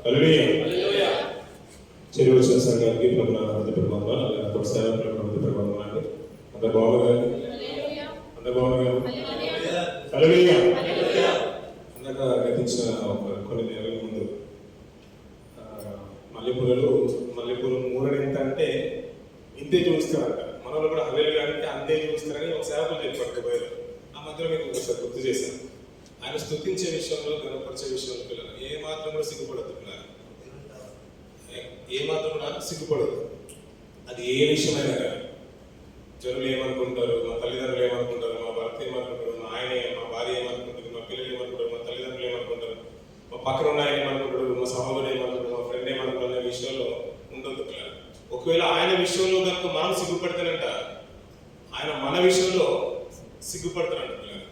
హల్లెలూయా. చెరి వచ్చిన సంఘానికి ప్రభుత్వ ప్రబంధం అలాగే సేవకుల ప్రభుత్వ ప్రబంధం అంటే అందరు బాగున్నారు. అందరు బాగున్నారు. హల్లెలూయా. అందక గతించిన కొన్ని నెలల ముందు మల్లెపూలు మూరడు ఎంత అంటే ఇంతే చూస్తారంట. మనలో కూడా హల్లెలూయా అంటే అంతే చూస్తారని ఒక సేవకులు చెప్పారు బయలు. ఆ మధ్యలో మీకు ఒకసారి గుర్తు చేశాను. ఆయన స్తుతించే విషయంలో, గణపరిచే విషయంలో పిల్లలు ఏ మాత్రం కూడా సిగ్గుపడద్దు. పిల్లలు ఏ మాత్రం కూడా సిగ్గుపడదు. అది ఏ విషయమైనా కానీ జనులు ఏమనుకుంటారు, మా తల్లిదండ్రులు ఏమనుకుంటారు, మా భర్త ఏమనుకుంటారు, మా ఆయన మా భార్య ఏమనుకుంటారు, మా పిల్లలు ఏమనుకుంటారు, మా తల్లిదండ్రులు ఏమనుకుంటారు, మా పక్కన ఉన్న ఆయన ఏమనుకుంటారు, మా సహోదరుడు ఏమనుకుంటారు, మా ఫ్రెండ్ ఏమనుకుంటారు అనే విషయంలో ఉండదు పిల్లలు. ఒకవేళ ఆయన విషయంలో కనుక మనం సిగ్గుపడతానంట, ఆయన మన విషయంలో సిగ్గుపడతానంట పిల్లలు.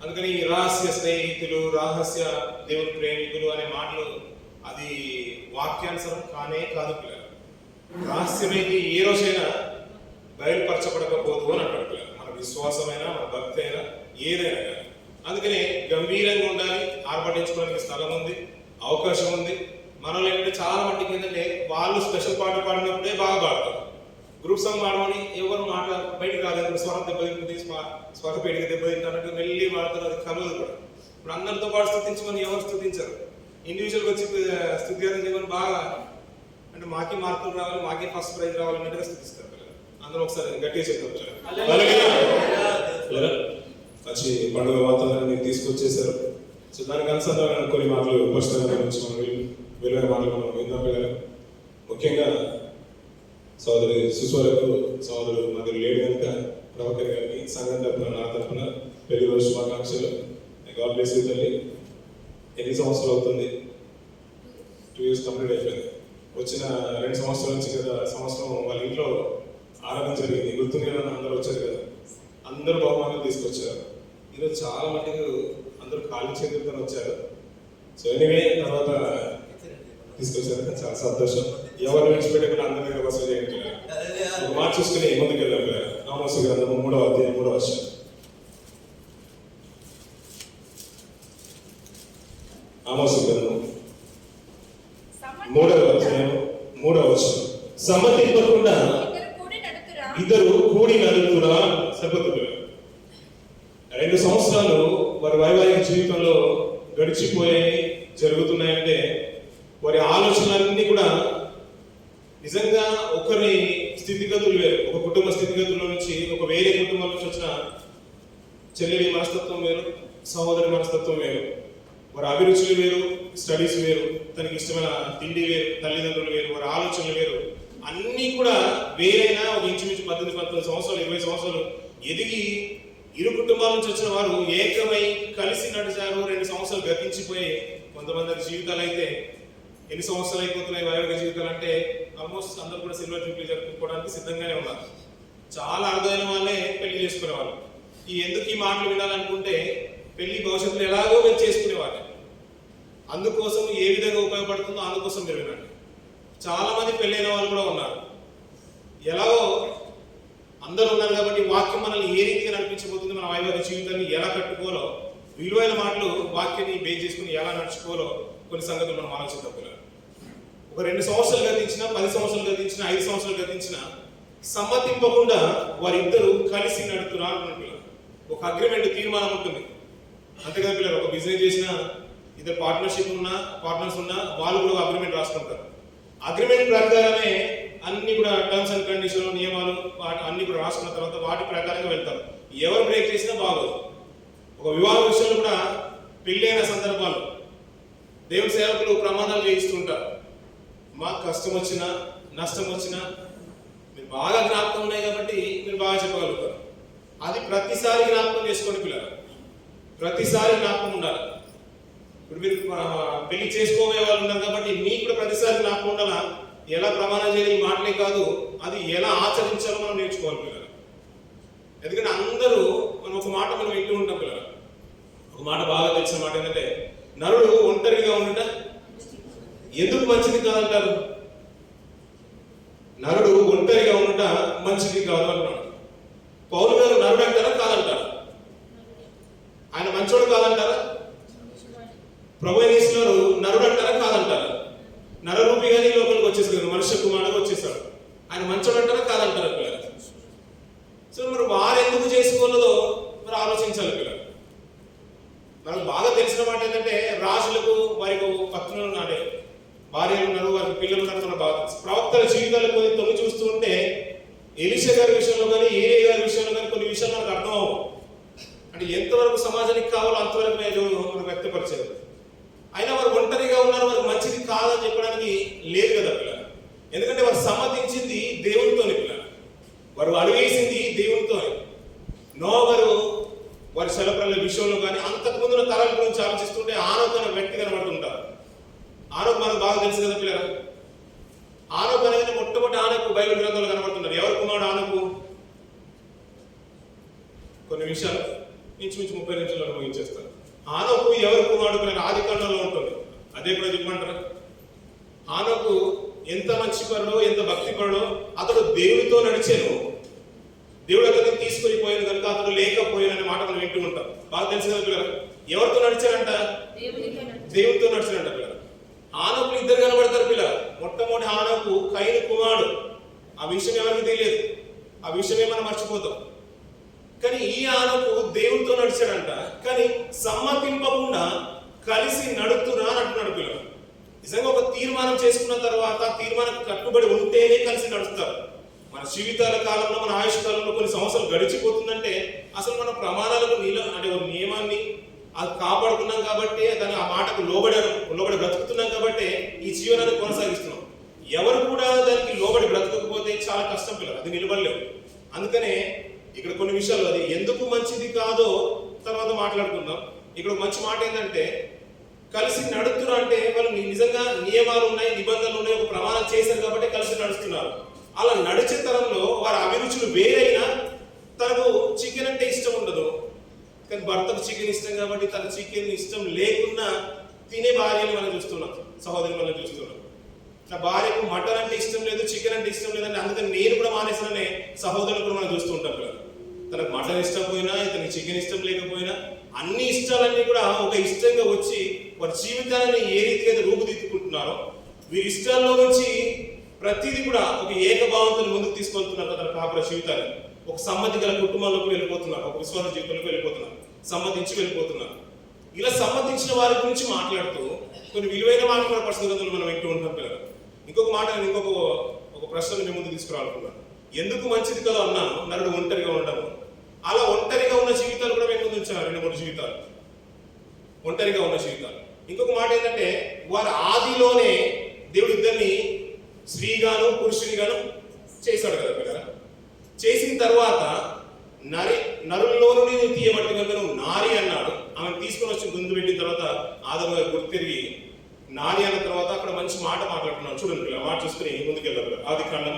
అందుకని రహస్య స్నేహితులు, రహస్య దేవుని ప్రేమికులు అనే మాటలు అది వాక్యానుసారం కానే కాదు పిల్లలు. రహస్యమైతే ఏ రోజైనా బయలుపరచబడకపోదు అని అంటాడు పిల్లలు. మన విశ్వాసమైనా, మన భక్తి అయినా, ఏదైనా కానీ. అందుకనే గంభీరంగా ఉండాలి. ఆర్భటించుకోవడానికి స్థలం ఉంది, అవకాశం ఉంది. మనలో ఏంటంటే చాలా మట్టికి ఏంటంటే వాళ్ళు స్పెషల్ పాట పాడినప్పుడే బాగా పాడతారు. గ్రూప్ సాంగ్ పాడమని ఎవరు మాట బయటకు రాలేదు. స్వరం దెబ్బతింటుంది, స్వరపేడికి దెబ్బతింటానంటే వెళ్ళి పాడతారు. అది కలవదు కూడా. ఇప్పుడు అందరితో పాటు స్థుతించమని ఎవరు స్థుతించరు. ఇండివిజువల్గా వచ్చి స్థుతిగారం చేయమని బాగా అంటే మాకే మార్కులు రావాలి, మాకే ఫస్ట్ ప్రైజ్ రావాలన్నట్టుగా స్థుతిస్తారు పిల్లలు. అందరూ ఒకసారి గట్టిగా చెప్తారు పిల్లలు. మంచి పండుగ వాతావరణాన్ని తీసుకొచ్చేసారు. సో దానికి అనుసంధానం కొన్ని మాటలు స్పష్టంగా గురించి మనం విలువైన మాటలు మనం విందాం పిల్లలు. ముఖ్యంగా సోదరి సుస్వరకు సోదరుడు మధ్య లేడు కనుక ప్రభాకర్ గారికి సంఘం తరఫున, నా తరఫున పెళ్లి రోజు శుభాకాంక్షలు. గాడ్ బ్లెస్ యు తల్లి. ఎన్ని సంవత్సరాలు అవుతుంది? 2 years కంప్లీట్ అయిపోయింది. వచ్చిన 2 సంవత్సరాల నుంచి కదా సంవత్సరం వాళ్ళ ఇంట్లో ఆరాధన జరిగింది. గుర్తుంది కదా, అందరూ వచ్చారు కదా, అందరూ బహుమానాలు తీసుకొచ్చారు. ఈరోజు చాలా మటుకు అందరూ ఖాళీ చేతులతో వచ్చారు. సో ఎనివే తర్వాత తీసుకొచ్చారు, చాలా సంతోషం. ఎవరు విడిచిపెట్టకుండా అందరి దగ్గర వసూలు చేయండి. మాట చూసుకుని ముందుకు వెళ్ళాం. ఆమోసు గ్రంథము 3వ అధ్యాయం 3వ వచనం. ఆమోసు గ్రంథం 3వ అధ్యాయం 3వ వచనం. సమ్మతింపకుండా ఇద్దరు కూడి నడుతురా. సరిపోతుంది. 2 సంవత్సరాలు వారి వైవాహిక జీవితంలో గడిచిపోయాయి, జరుగుతున్నాయంటే వారి ఆలోచనలన్నీ కూడా నిజంగా ఒకరి స్థితిగతులు వేరు. ఒక కుటుంబ స్థితిగతుల నుంచి ఒక వేరే కుటుంబం నుంచి వచ్చిన చెల్లెలి మనస్తత్వం వేరు, సహోదరి మనస్తత్వం వేరు, వారి అభిరుచులు వేరు, స్టడీస్ వేరు, తనకి ఇష్టమైన తిండి వేరు, తల్లిదండ్రులు వేరు, వారి ఆలోచనలు వేరు. అన్నీ కూడా వేరైనా ఒక ఇంచుమించు 18-19 సంవత్సరాలు 20 సంవత్సరాలు ఎదిగి ఇరు కుటుంబాల నుంచి వచ్చిన వారు ఏకమై కలిసి నడిచారు. 2 సంవత్సరాలు గతించిపోయి కొంతమంది జీవితాలు అయితే ఎన్ని సంవత్సరాలు అయిపోతున్నాయి వైవాహిక జీవితాలు అంటే ఆల్మోస్ట్ అందరూ కూడా సిల్వర్ జూబ్లీ జరుపుకోవడానికి సిద్ధంగానే ఉన్నారు. చాలా అరుదైన వాళ్ళే పెళ్లి చేసుకునేవాళ్ళు. ఎందుకు ఈ మాటలు వినాలనుకుంటే పెళ్లి భవిష్యత్తులో ఎలాగో మీరు చేసుకునేవాళ్ళు. అందుకోసం ఏ విధంగా ఉపయోగపడుతుందో అందుకోసం మీరు వినండి. చాలా మంది పెళ్ళైన వాళ్ళు కూడా ఉన్నారు. ఎలాగో అందరూ ఉన్నారు కాబట్టి వాక్యం మనల్ని ఏ రీతిగా నడిపించబోతుంది, మన వైవాహిక జీవితాన్ని ఎలా కట్టుకోవాలో, విలువైన మాటలు వాక్యాన్ని బేస్ చేసుకుని ఎలా నడుచుకోవాలో కొన్ని సంగతులు మనం ఆలోచిద్దాం పిల్లలు. ఒక 2 సంవత్సరాలు గతించిన, 10 సంవత్సరాలు గతించిన, 5 సంవత్సరాలు గతించిన సమ్మతింపకుండా వారిద్దరూ కలిసి నడుతున్నారు పిల్లలు. ఒక అగ్రిమెంట్, తీర్మానం ఉంటుంది అంతేకాదు పిల్లలు. ఒక బిజినెస్ చేసిన ఇద్దరు పార్ట్నర్స్ ఉన్నా వాళ్ళు కూడా అగ్రిమెంట్ రాసుకుంటారు. అగ్రిమెంట్ ప్రకారమే అన్ని కూడా టర్మ్స్ అండ్ కండిషన్లు, నియమాలు అన్ని కూడా రాసుకున్న తర్వాత వాటి ప్రకారంగా వెళ్తారు. ఎవరు బ్రేక్ చేసినా బాగోదు. ఒక వివాహ విషయంలో కూడా పెళ్ళైన సందర్భాలు దేవుని సేవకులు ప్రమాణాలు చేయిస్తుంటారు. మాకు కష్టం వచ్చినా నష్టం వచ్చినా మీరు బాగా జ్ఞాపకం ఉన్నాయి కాబట్టి మీరు బాగా చెప్పగలుగుతారు. అది ప్రతిసారి జ్ఞాపకం చేసుకోండి పిల్లలు. ప్రతిసారి జ్ఞాపకం ఉండాలి. ఇప్పుడు మీరు పెళ్లి చేసుకోబోయే వాళ్ళు ఉన్నారు కాబట్టి మీకు కూడా ప్రతిసారి జ్ఞాపకం ఉండాలా. ఎలా ప్రమాణం చేయాలి ఈ మాటలే కాదు, అది ఎలా ఆచరించాలో మనం నేర్చుకోవాలి పిల్లలు. ఎందుకంటే అందరూ మనం ఒక మాట మనం వింటూ ఉంటాం పిల్లలు. ఒక మాట బాగా తెలిసిన మాట ఏంటంటే నరుడు ఒంటరిగా ఉండట ఎందుకు మంచిది కాదంటారు? నరుడు ఒంటరిగా ఉండట మంచిది కాదు అంటున్నాడు. పౌలు గారు నరుడు అంటారా కాదంటారా? ఆయన మంచోడు కాదంటారా? ప్రభు ఏం చేస్తున్నారు? నరుడు అంటారా కాదంటారా? నరరూపిగానే లోపలికి వచ్చేసాడు, మనుష్య కుమారుడుగా వచ్చేసాడు. ఆయన మంచోడు అంటారా కాదంటారా పిల్లలు? సో మరి వారు ఎందుకు చేసుకోలేదో మరి ఆలోచించాలి పిల్లలు. మనకు బాగా తెలిసిన మాట ఏంటంటే రాజులకు వారికి పత్నులు నాడే భార్యలు ఉన్నారు, వారికి పిల్లలు ఉన్నారు. మన బాగా ప్రవక్తల జీవితాలు కొన్ని తొమ్మిది చూస్తూ ఉంటే ఎలీషా గారి విషయంలో కానీ ఏలియా గారి విషయంలో కానీ కొన్ని విషయాలు మనకు అర్థం అవ్వవు. అంటే ఎంతవరకు సమాజానికి కావాలో అంతవరకు మనకు వ్యక్తపరిచారు. అయినా వారు ఒంటరిగా ఉన్నారు, వారికి మంచిది కాదని చెప్పడానికి లేదు కదా పిల్లలు. ఎందుకంటే వారు సమ్మతించింది దేవునితోనే పిల్లలు, వారు అడుగేసింది దేవునితోనే. నోవరు వారి సెలబ్రల విషయంలో కానీ అంతకుముందున్న తరాల గురించి ఆలోచిస్తుంటే ఆనోకు అనే వ్యక్తి కనబడుతుంటారు. ఆనోకు మనకు బాగా తెలుసు కదా పిల్లలు. ఆనోకు అనేది మొట్టమొదటి ఆనోకు బైబిల్ గ్రంథంలో కనబడుతున్నారు. ఎవరు కుమారుడు ఆనోకు? కొన్ని విషయాలు ఇంచుమించు 30 నిమిషాల్లో ముగించేస్తారు. ఆనోకు ఎవరు కుమారుడు పిల్లలు? ఆది కాండంలో ఉంటుంది. అదే కూడా చెప్పమంటారా? ఆనోకు ఎంత మంచి పరుడో, ఎంత భక్తి పరుడో, అతడు దేవుడితో నడిచాను, దేవుడు అతన్ని తీసుకొని పోయాను కనుక అతడు లేకపోయాననే మాట మనం వింటూ ఉంటాం. బాగా తెలుసు కదా పిల్లలు. ఎవరితో నడిచారంట? దేవుడితో నడిచారంట పిల్లలు. ఆనోకు ఇద్దరు కనబడతారు పిల్లలు. మొట్టమొదటి ఆనోకు కయీను కుమారుడు. ఆ విషయం ఎవరికి తెలియదు, ఆ విషయమే మనం మర్చిపోతాం. కానీ ఈ ఆనోకు దేవుడితో నడిచాడంట. కానీ సమ్మతింపకుండా కలిసి నడుతురా అని అంటున్నాడు పిల్లలు. నిజంగా ఒక తీర్మానం చేసుకున్న తర్వాత తీర్మానానికి కట్టుబడి ఉంటేనే కలిసి నడుస్తారు. మన జీవితాల కాలంలో, మన ఆయుష్ కాలంలో కొన్ని సంవత్సరాలు గడిచిపోతుందంటే అసలు మన ప్రమాణాలకు అంటే ఒక నియమాన్ని అది కాపాడుకున్నాం కాబట్టి, దాని ఆ మాటకు లోబడి బ్రతుకుతున్నాం కాబట్టి ఈ జీవనాన్ని కొనసాగిస్తున్నాం. ఎవరు కూడా దానికి లోబడి బ్రతకకపోతే చాలా కష్టం పిల్లలు, అది నిలబడలేవు. అందుకనే ఇక్కడ కొన్ని విషయాలు అది ఎందుకు మంచిది కాదో తర్వాత మాట్లాడుకుందాం. ఇక్కడ మంచి మాట ఏంటంటే కలిసి నడుతున్నారు అంటే వాళ్ళు నిజంగా నియమాలు ఉన్నాయి, నిబంధనలు ఉన్నాయి, ఒక ప్రమాణం చేశారు కాబట్టి కలిసి నడుస్తున్నారు. అలా నడిచే తరంలో వారి అభిరుచులు వేరైనా తనకు చికెన్ అంటే ఇష్టం ఉండదు, కానీ భర్తకు చికెన్ ఇష్టం కాబట్టి తన చికెన్ ఇష్టం లేకున్నా తినే భార్యని మనం చూస్తున్నాం, సహోదరి మనం చూస్తున్నాం. నా భార్యకు మటన్ అంటే ఇష్టం లేదు, చికెన్ అంటే ఇష్టం లేదంటే అందుకని నేను కూడా మానేసాననే సహోదరులు కూడా మనం చూస్తూ ఉంటాం కదా. తనకు మటన్ ఇష్టం పోయినా, ఇతనికి చికెన్ ఇష్టం లేకపోయినా అన్ని ఇష్టాలన్నీ కూడా ఒక ఇష్టంగా వచ్చి వారి జీవితాన్ని ఏ రీతిగా రూపుదిద్దుకుంటున్నారో వీరి ఇష్టాల్లో నుంచి ప్రతిదీ కూడా ఒక ఏకభావంతో ముందుకు తీసుకెళ్తున్నారు తన కాపుర జీవితాన్ని. ఒక సమ్మతి గల కుటుంబంలోకి వెళ్ళిపోతున్నారు, ఒక విశ్వాస జీవితంలోకి వెళ్ళిపోతున్నారు, సమ్మతించి వెళ్ళిపోతున్నారు. ఇలా సమ్మతించిన వారి గురించి మాట్లాడుతూ కొన్ని విలువైన మాటలు మన పరిశుద్ధ గ్రంథంలో మనం వింటూ ఉంటాం పిల్లలు. ఇంకొక మాట, ఒక ప్రశ్నను మీ ముందు తీసుకురావాలనుకున్నాను. ఎందుకు మంచిది కదా అన్నాను, నరుడు ఒంటరిగా ఉండడం. అలా ఒంటరిగా ఉన్న జీవితాలు కూడా మేము ముందు ఉంచాను, 2-3 జీవితాలు ఒంటరిగా ఉన్న జీవితాలు. ఇంకొక మాట ఏంటంటే వారి ఆదిలోనే దేవుడు ఇద్దరిని స్త్రీగాను పురుషునిగాను చేశాడు కదా పిల్లలు. చేసిన తర్వాత నరుల్లో నుండి నువ్వు తీయబట్టి కనుక నువ్వు నారి అన్నాడు. ఆమె తీసుకొని వచ్చి ముందు పెట్టిన తర్వాత ఆదమ గారు గుర్తు తిరిగి నారి అన్న తర్వాత అక్కడ మంచి మాట మాట్లాడుతున్నాను. చూడండి పిల్లలు, మాట చూసుకుని ముందుకెళ్ళారు. ఆది కాండం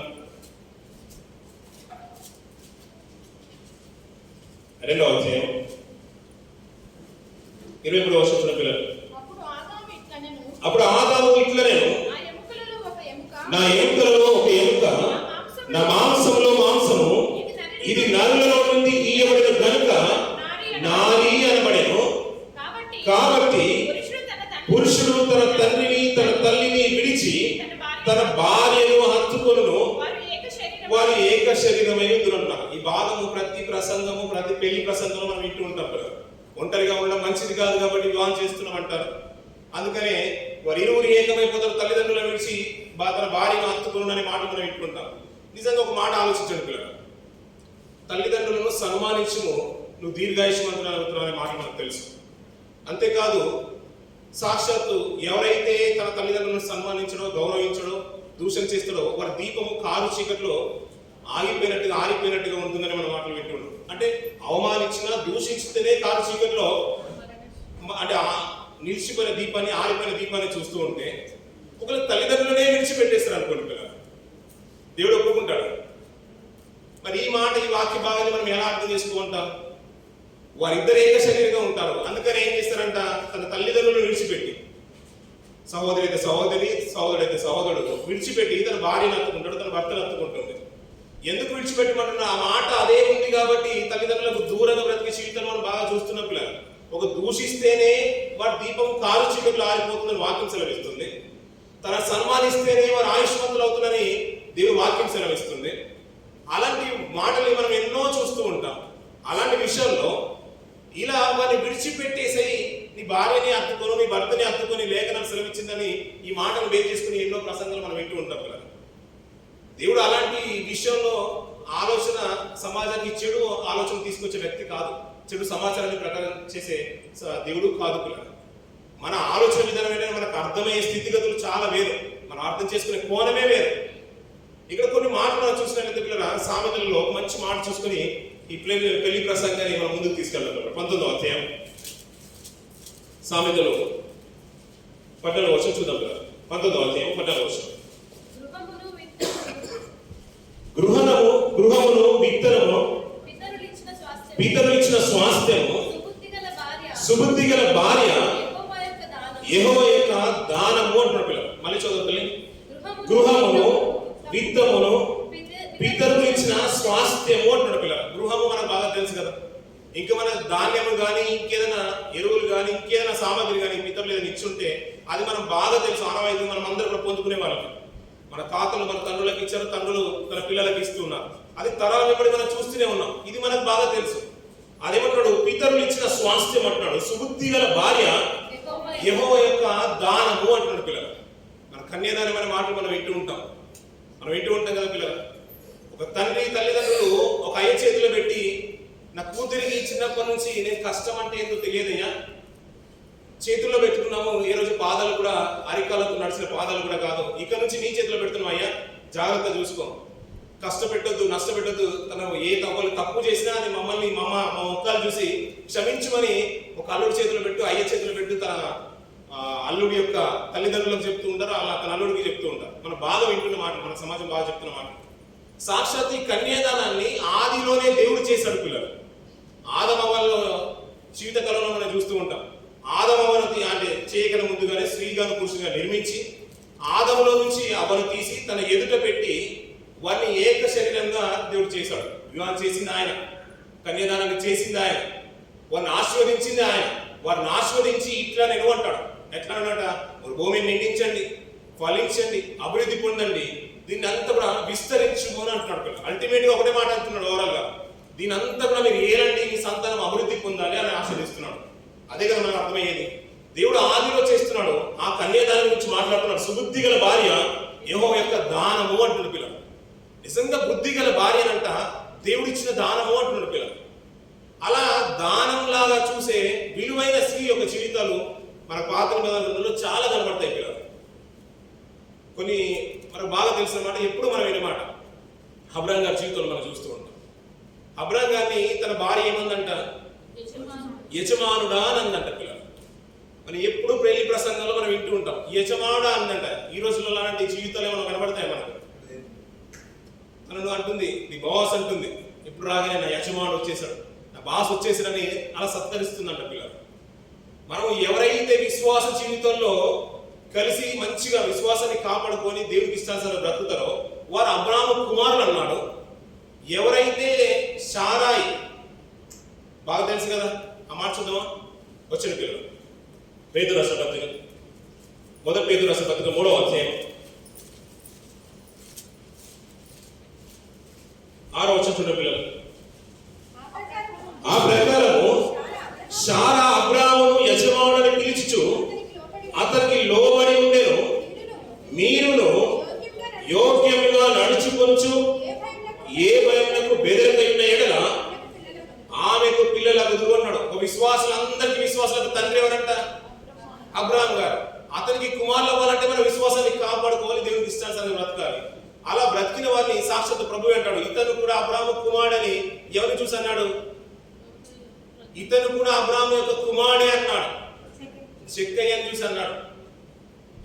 2వ అధ్యాయం 23వ వచనం పిల్లలు. అప్పుడు ఆదాము ఇట్లా నేను నా ఎముకలలో ఒక ఎముక, నా మాంసంలో మాంసము, ఇది నరులలో నుండి తీయబడిన గనుక నారి అనబడెను. కాబట్టి పురుషుడు తన తండ్రిని తన తల్లిని విడిచి తన భార్యను హత్తుకొనును, వారు ఏక శరీరమై ఉండునన్నారు. ఈ భాగము ప్రతి ప్రసంగము, ప్రతి పెళ్లి ప్రసంగంలో మనం వింటూ ఉంటాం కదా. ఒంటరిగా ఉండడం మంచిది కాదు కాబట్టి వివాహం చేస్తున్నాం అంటారు. అందుకనే వారు ఇరువురు ఏకమైపోతారు, తల్లిదండ్రులను విడిచి తన భార్యను హత్తుకొనును అనే మాట మనం వింటుంటాం. నిజంగా ఒక మాట ఆలోచించండి పిల్లలు, తల్లిదండ్రులను సన్మానించుము, నువ్వు దీర్ఘాయుష్మంతుడు అవుతున్నావు అనే మాట మనకు తెలుసు. అంతేకాదు సాక్షాత్తు ఎవరైతే తన తల్లిదండ్రులను సన్మానించడో, గౌరవించడో, దూషణ చేస్తాడో వారి దీపము కారు చీకట్లో ఆరిపోయినట్టుగా ఉంటుందని మన మాటలు వింటున్నాం. అంటే అవమానించినా దూషించితేనే కారు చీకట్లో అంటే నిలిచిపోయిన దీపాన్ని, ఆరిపోయిన దీపాన్ని చూస్తూ ఉంటే ఒకవేళ తల్లిదండ్రులనే విడిచిపెట్టేస్తారు అనుకోండి పిల్లలు, దేవుడు ఒప్పుకుంటాడు? మరి ఈ మాట, ఈ వాక్య భాగాన్ని మనం ఎలా అర్థం చేసుకుంటాం? వారిద్దరు ఏక శరీరంగా ఉంటారు. అందుకని ఏం చేస్తారంట, తన తల్లిదండ్రులను విడిచిపెట్టి, సహోదరి అయితే సహోదరి, సహోదరుడైతే సహోదరుడు విడిచిపెట్టి తన భార్యను హత్తుకుంటాడు, తన భర్తను హత్తుకుంటుంది. ఎందుకు విడిచిపెట్టమంటున్నా? ఆ మాట అదే ఉంది కాబట్టి తల్లిదండ్రులకు దూరంగా బ్రతికే జీవితం మనం బాగా చూస్తున్న పిల్లలు. ఒక దూషిస్తేనే వారి దీపం కారు చీకట్లు ఆరిపోతుందని వాక్యం సెలవిస్తుంది. తన సన్మానిస్తేనే వారు ఆయుష్మంతులు అవుతుందని దేవుని వాక్యం సెలవిస్తుంది. అలాంటి మాటలు మనం ఎన్నో చూస్తూ ఉంటాం. అలాంటి విషయంలో ఇలా వారిని విడిచిపెట్టేసి నీ భార్యని అత్తుకొని నీ భర్తని అత్తుకొని లేఖనం సెలవిచ్చిందని ఈ మాటను బేస్ చేసుకుని ఎన్నో ప్రసంగాలు మనం వింటూ ఉంటాం కదా. దేవుడు అలాంటి విషయంలో ఆలోచన సమాజానికి చెడు ఆలోచన తీసుకొచ్చే వ్యక్తి కాదు, చెడు సమాచారాన్ని ప్రకారం చేసే దేవుడు కాదు పిల్లలు. మన ఆలోచన విధానం ఏంటంటే మనకు అర్థమయ్యే స్థితిగతులు చాలా వేరు, మనం అర్థం చేసుకునే కోణమే వేరు. ఇక్కడ కొన్ని మాటలు మనం చూసినట్లయితే పిల్లల సామెతలలో ఒక మంచి మాట చూసుకొని ఈ పెళ్లి ప్రసంగాన్ని మనం ముందుకు తీసుకెళ్తాం. 19వ అధ్యాయం సామెతలు 12వ వచనం చూద్దాం పిల్లలు. 19వ అధ్యాయం 12వ వచనం. గృహమును విత్తనము పితరులు ఇచ్చిన స్వాస్థ్యము సుబుద్ధి గల భార్య యెహోవా యొక్క దానము అంటున్నాడు పిల్లలు. మళ్ళీ చదువుతుంది. గృహమును విత్తమును పితరులు ఇచ్చిన స్వాస్థ్యము అంటున్నాడు పిల్లలు. గృహము మనకు బాగా తెలుసు కదా. ఇంకా మన ధాన్యము కానీ ఇంకేదైనా ఎరువులు కానీ ఇంకేదైనా సామాగ్రి కానీ పితరులు ఏదైనా ఇచ్చుంటే అది మనం బాగా తెలుసు, ఆనవాయితీ మనం అందరూ కూడా పొందుకునే వాళ్ళకి. మన తాతలు మన తండ్రులకు ఇచ్చారు, తండ్రులు తన పిల్లలకి ఇస్తున్నారు. అది తరాల వెంబడి మనం చూస్తూనే ఉన్నాం. ఇది మనకు బాగా తెలుసు. అదేమంటున్నాడు? పితరులు ఇచ్చిన స్వాస్థ్యం అంటున్నాడు. సుబుద్ధి గల భార్య యెహోవా యొక్క దానము అంటున్నాడు పిల్లలు. మన కన్యాదానం అనే మాటలు మనం వింటూ ఉంటాం కదా పిల్లలు. ఒక తండ్రి తల్లిదండ్రులు ఒక అయ్య చేతిలో పెట్టి, నా కూతురికి చిన్నప్పటి నుంచి నేను కష్టం అంటే ఏంటో తెలియదయ్యా, చేతుల్లో పెట్టుకున్నాము. ఏ రోజు పాదాలు కూడా అరికాలకు నడిచిన పాదాలు కూడా కాదు, ఇక్కడ నుంచి నీ చేతిలో పెడుతున్నాం అయ్యా, జాగ్రత్త చూసుకో, కష్టపెట్టొద్దు, నష్టపెట్టొద్దు. తను ఏ తప్పు చేసినా అది మమ్మల్ని మా ముఖాలు చూసి క్షమించమని ఒక అల్లుడి చేతిలో పెట్టు, అయ్య చేతిలో పెట్టు, తన అల్లుడి యొక్క తల్లిదండ్రులకు చెప్తూ ఉంటారు, అలా తన అల్లుడికి చెప్తూ ఉంటారు. మనం బాగా వింటున్న మాట, మన సమాజం బాగా చెప్తున్న మాట. సాక్షాత్ ఈ కన్యాదానాన్ని ఆదిలోనే దేవుడు చేశాడు పిల్లలు. ఆదమవ్వల జీవితకాలంలో మనం చూస్తూ ఉంటాం. ఆదమవ్వను అంటే చేయగల ముందుగానే స్త్రీగాను పురుషుగా నిర్మించి ఆదములో నుంచి అవ్వను తీసి తన ఎదుట పెట్టి వారిని ఏక శరీరంగా దేవుడు చేశాడు. వివాహం చేసింది ఆయన, కన్యాదానాన్ని చేసింది ఆయన, వారిని ఆశీర్వదించింది ఆయన. వారిని ఆశీర్వదించి ఇట్లా నేను అంటాడు. ఎట్లా అన్నట? భూమిని నిండించండి, ఫలించండి, అభివృద్ధి పొందండి, దీన్ని అంతా కూడా విస్తరించుకొని అంటున్నాడు. అల్టిమేట్ గా ఒకటే మాట అంటున్నాడు ఓవరాల్ గా, దీని అంతా కూడా మీరు ఏలండి, మీ సంతానం అభివృద్ధి పొందాలి అని ఆశీర్దిస్తున్నాడు. అదే కదా మనకు అర్థమయ్యేది. దేవుడు ఆదిలో చేస్తున్నాడు. ఆ కన్యాదానం గురించి మాట్లాడుతున్నాడు. సుబుద్ధి గల భార్య యెహోవా యొక్క దానము అంటున్నాడు పిల్లలు. నిజంగా బుద్ధి గల భార్య అంట దేవుడు ఇచ్చిన దానము అంటున్నాడు పిల్లలు. అలా దానంలాగా చూసే విలువైన స్త్రీ యొక్క జీవితాలు మన పాత నిబంధనలలో చాలా కనబడతాయి పిల్లలు. కొన్ని మనకు బాగా తెలిసిన మాట, ఎప్పుడు మనం వినే మాట, అబ్రాహాం గారి జీవితంలో మనం చూస్తూ ఉంటాం. అబ్రాహాం గారిని తన భార్య ఏమందంట? యజమానుడా అని అందంట పిల్లలు. మనం ఎప్పుడు ప్రేలి ప్రసంగంలో మనం వింటూ ఉంటాం, యజమానుడా అందంట. ఈ రోజుల్లో అలాంటి జీవితాలు ఏమైనా కనబడతాయి మనకు? తనను అంటుంది, నీ బాస్ అంటుంది, ఎప్పుడు రాగానే నా యజమానుడు వచ్చేసాడు, నా బాస్ వచ్చేసాడని అలా సత్కరిస్తుందంట పిల్లలు. మనం ఎవరైతే విశ్వాస జీవితంలో కలిసి మంచిగా విశ్వాసాన్ని కాపాడుకొని దేవుడికి ఇష్టానుసారం బ్రతుకుతారో వారు అబ్రాహాము కుమారులు అన్నాడు. ఎవరైతే శారాయి, బాగా తెలుసు కదా ఆ మాట, చూద్దామా? వచ్చిన పిల్లలు పేతురు రాసిన పత్రిక, మొదటి పేతురు రాసిన పత్రిక 3వ అధ్యాయం 6వ వచనం చూడండి పిల్లలు. ఆ ప్రకారము శారా అబ్రాహామును యజమానుడని పిలిచుచు అతనికి లోబడి ఉండెను. మీరును యోగ్యముగా నడుచుకొనుచు ఏ భయమునకు బెదరకైన ఎడల ఆమెకు పిల్లలకు అన్నాడు. ఒక విశ్వాసులందరికీ విశ్వాసులకు తండ్రి ఎవరంట? అబ్రాహాం గారు. అతనికి కుమారులు అవ్వాలంటే మన విశ్వాసాన్ని కాపాడుకోవాలి, దేవునికి ఇష్టానుసారం బ్రతకాలి. అలా బ్రతికిన వారిని సాక్షాత్ ప్రభు అంటాడు, ఇతను కూడా అబ్రాహాము కుమారుడని. ఎవరిని చూసి అన్నాడు? ఇతను కూడా అబ్రాహాము యొక్క కుమారుడే అన్నాడు. చెక్కయ్యని చూసి అన్నాడు.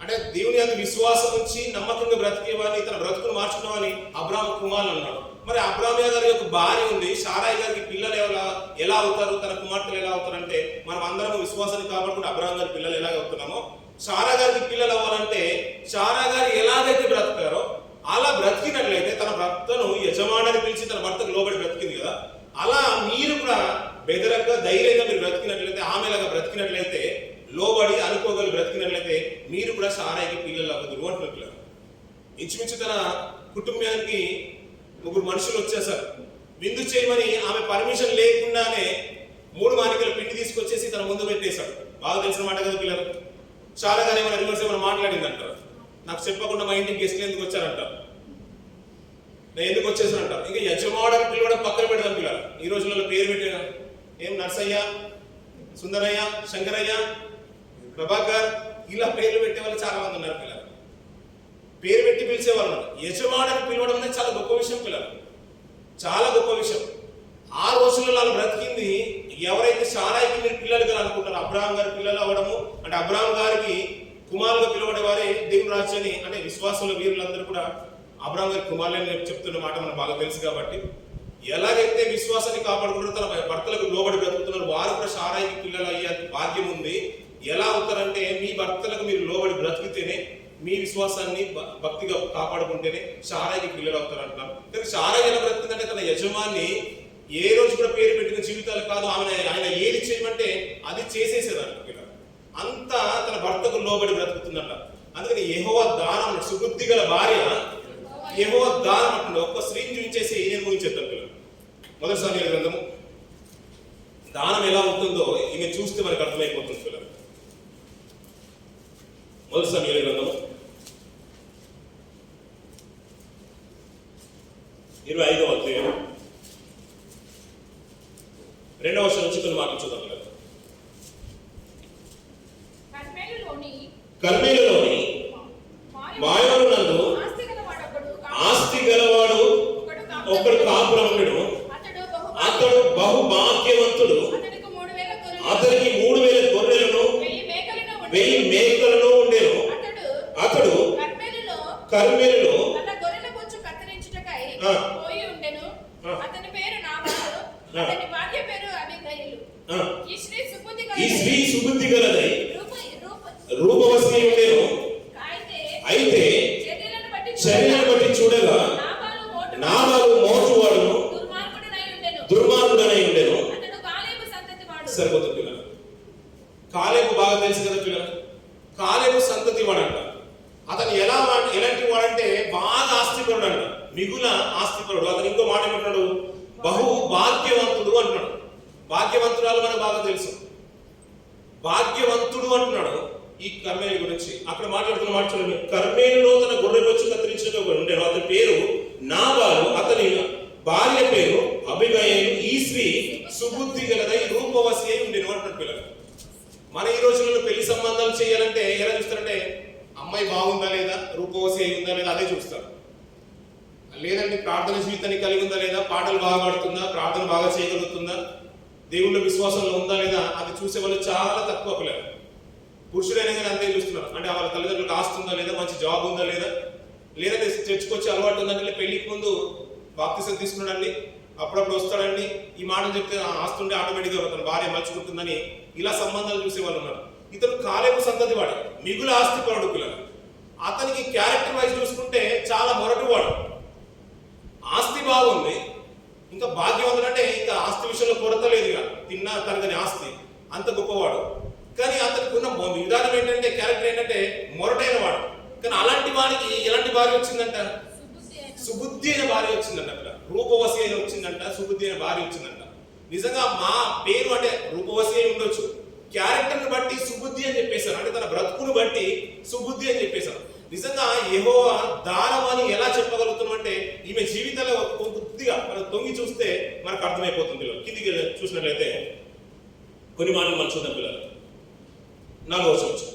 అంటే దేవుని అందు విశ్వాసం ఉంచి నమ్మకంగా బ్రతికే వారిని, తన బ్రతుకును మార్చుకున్న వారిని అబ్రాహాము కుమారులు అన్నాడు. మరి అబ్రాహాము గారి యొక్క భార్య ఉంది, శారాయి గారికి పిల్లలు ఎలా అవుతారు, తన కుమార్తెలు ఎలా అవుతారంటే, మనం అందరం విశ్వాసాన్ని కాపాడుకుంటే అబ్రాహాం గారి పిల్లలు ఎలాగ అవుతున్నామో, శారా గారికి పిల్లలు అవ్వాలంటే శారా గారు ఎలాగైతే బ్రతికారో అలా బ్రతికినట్లయితే తన భర్తను యజమానుని పిలిచి తన భర్తకు లోబడి బ్రతికింది కదా, అలా మీరు కూడా బెదరగా ధైర్యంగా మీరు బ్రతికినట్లయితే, ఆమెలాగా బ్రతికినట్లయితే, లోబడి అనుకోగలి బ్రతికినట్లయితే మీరు కూడా సారాయికి పిల్లలు అవ్వదు అంటున్నారు. ఇంచుమించు తన కుటుంబానికి 3 మనుషులు వచ్చేసారు. విందు చేయమని ఆమె పర్మిషన్ లేకుండానే 3 మానికల పిండి తీసుకొచ్చేసి తన ముందు పెట్టేశాడు. బాగా తెలిసిన మాట కదా పిల్లలు. చాలాగానే మన రివర్స్ ఏమైనా మాట్లాడిందంటారు. నాకు చెప్పకుండా మా ఇంటికి గెస్ట్లు ఎందుకు వచ్చారంటారు, నేను ఎందుకు వచ్చేసానంటారు. ఇంకా యజమానుడు పిల్లలు పక్కన పెడదాం పిల్లలు. ఈ రోజులలో పేరు పెట్టిన ఏం నర్సయ్య, సుందరయ్య, శంకరయ్య, ప్రభాకర్ ఇలా పేర్లు పెట్టే వాళ్ళు చాలా మంది ఉన్నారు పిల్లలు. పేరు పెట్టి పిలిచేవాళ్ళు. యజమానుడిని పిలవడం అనేది చాలా గొప్ప విషయం పిల్లలు, చాలా గొప్ప విషయం. ఆ రోజుల్లో వాళ్ళు బ్రతికింది ఎవరైతే సారాయికి మీరు పిల్లలు గారు అనుకుంటారు, అబ్రాహం గారి పిల్లలు అవ్వడము అంటే అబ్రాహం గారికి కుమారులుగా పిలవడే వారే దేవుని రాజ్యాన్ని అంటే విశ్వాసంలో వీరులందరూ కూడా అబ్రాహం గారి కుమారులని చెప్తున్న మాట మనకు బాగా తెలుసు. కాబట్టి ఎలాగైతే విశ్వాసాన్ని కాపాడుకుంటారో తన భర్తలకు లోబడి బ్రతుకుతున్నారు, వారు కూడా సారాయికి పిల్లలు అయ్యే భాగ్యం ఉంది. ఎలా అవుతారంటే మీ భర్తలకు మీరు లోబడి బ్రతికితేనే, మీ విశ్వాసాన్ని భక్తిగా కాపాడుకుంటేనే సారాయికి పిల్లలు అవుతారు అంటున్నారు. కానీ సారాయి ఎలా బ్రతుకుతుందంటే తన యజమాని ఏ రోజు కూడా పేరు పెట్టిన జీవితాలు కాదు, ఆయన ఏది చేయమంటే అది చేసేసేదంట పిల్లలు. అంతా తన భర్తకు లోబడి బ్రతుకుతుందంట. అందుకని యెహోవా దానం, సుబుద్ధి గల భార్య యెహోవా దానం అంటుంది. ఒక్క స్త్రీని చూపించేసి నేను ముగించేద్దాం పిల్లలు. మొదటి సమయాల గ్రంథము దానం ఎలా ఉంటుందో ఈమె చూస్తే మనకు అర్థమైపోతుంది పిల్లలు. మొదటి సమయాల గ్రంథము 25వ అధ్యాయం 2వ వచనం నుంచి కొన్ని మాటలు చూద్దాం పిల్లలు. కర్మేలులోని మాయోను నందు ఆస్తి గలవాడు ఒకడు కాపురం ఉండెను. అతడు బహు భాగ్యవంతుడు. అతనికి 3000 గొర్రెలను 1000 మేకలను ఉండెను. అతడు కర్మేలులో ఈ స్త్రీ సుబుద్ధి గలదై రూపవతి ఉండేను. అయితే చర్యలను బట్టి చూడగా నాబాలు మోటువాడును దుర్మార్గుడనై ఉండేను. సరిపోతుంది పిల్లలు. కాలేబు బాగా తెలుసు కదా పిల్లలు. కాలేబు సంతతి వాడంట. అతను ఎలాంటి వాడంటే బాగా ఆస్తిపరుడు అంట, మిగుల ఆస్తిపరుడు. అతను ఇంకో మాట ఏమంటున్నాడు, బహు భాగ్యవంతుడు అంటున్నాడు. భాగ్యవంతురాలు మనకు బాగా తెలుసు. భాగ్యవంతుడు అంటున్నాడు ఈ కర్మేలు గురించి. అక్కడ మాట్లాడుతున్న మాట చూడండి. కర్మేలులో తన గొర్రె బొచ్చు కత్తిరించిన ఉండేను. అతని పేరు నాబాలు, అతని భార్య పేరు అబిగయలు. ఈ స్త్రీ సుబుద్ధి గలదై రూపవతి అయి ఉండేను అంటున్నాడు పిల్లలు. మన ఈ రోజుల్లో పెళ్లి సంబంధాలు చేయాలంటే ఎలా చూస్తారంటే అమ్మాయి బాగుందా లేదా, రూపవతి అయి ఉందా లేదా అదే చూస్తారు. లేదంటే ప్రార్థన జీవితాన్ని కలిగి ఉందా లేదా, పాటలు బాగా పాడుతుందా, ప్రార్థన బాగా చేయగలుగుతుందా, దేవుళ్ళ విశ్వాసంలో ఉందా లేదా అది చూసే వాళ్ళు చాలా తక్కువ పిల్లలు. పురుషుడైనా కానీ అంతే చూస్తున్నారు. అంటే వాళ్ళ తల్లిదండ్రులకు ఆస్తి ఉందా లేదా, మంచి జాబ్ ఉందా లేదా, లేదంటే చర్చకొచ్చి అలవాటు ఉందంటే పెళ్లికి ముందు బాప్తిసం తీసుకున్నాడండి, అప్పుడప్పుడు వస్తాడండి, ఈ మాటలు చెప్తే ఆస్తి ఉంటే ఆటోమేటిక్గా తన భార్య మలుచుకుంటుందని ఇలా సంబంధాలు చూసే వాళ్ళు ఉన్నారు. ఇతను కాలేబు సంతతి వాడు, మిగుల ఆస్తి పరుడు పిల్లలు. అతనికి క్యారెక్టర్ వైజ్ చూసుకుంటే చాలా మొరటు వాడు. ఆస్తి బాగుంది, ఇంకా భాగ్యవంతుడు అంటే ఇంకా ఆస్తి విషయంలో కొరత లేదు, ఇక తిన్నా తనని ఆస్తి అంత గొప్పవాడు. కానీ అతనికి ఉన్న విధానం ఏంటంటే, క్యారెక్టర్ ఏంటంటే మొరటైన వాడు. కానీ అలాంటి వాడికి ఎలాంటి భార్య వచ్చిందంట, సుబుద్ధి అయిన భార్య వచ్చిందంట. అక్కడ రూపవతి అయిన వచ్చిందంట, సుబుద్ధి అయిన భార్య వచ్చిందంట. నిజంగా మా పేరు అంటే రూపవతి అయి ఉండొచ్చు, క్యారెక్టర్ని బట్టి సుబుద్ధి అని చెప్పేశారు. అంటే తన బ్రతుకును బట్టి సుబుద్ధి అని చెప్పేశారు. నిజంగా యెహోవా దానం అని ఎలా చెప్పగలుగుతున్నాం అంటే ఈమె జీవితంలో కొద్దిగా మనం తొంగి చూస్తే మనకు అర్థమైపోతుంది పిల్లలు. కిందికి చూసినట్లయితే కొన్ని మాటలు మనం చూద్దాం పిల్లలు. 4వ వచనం.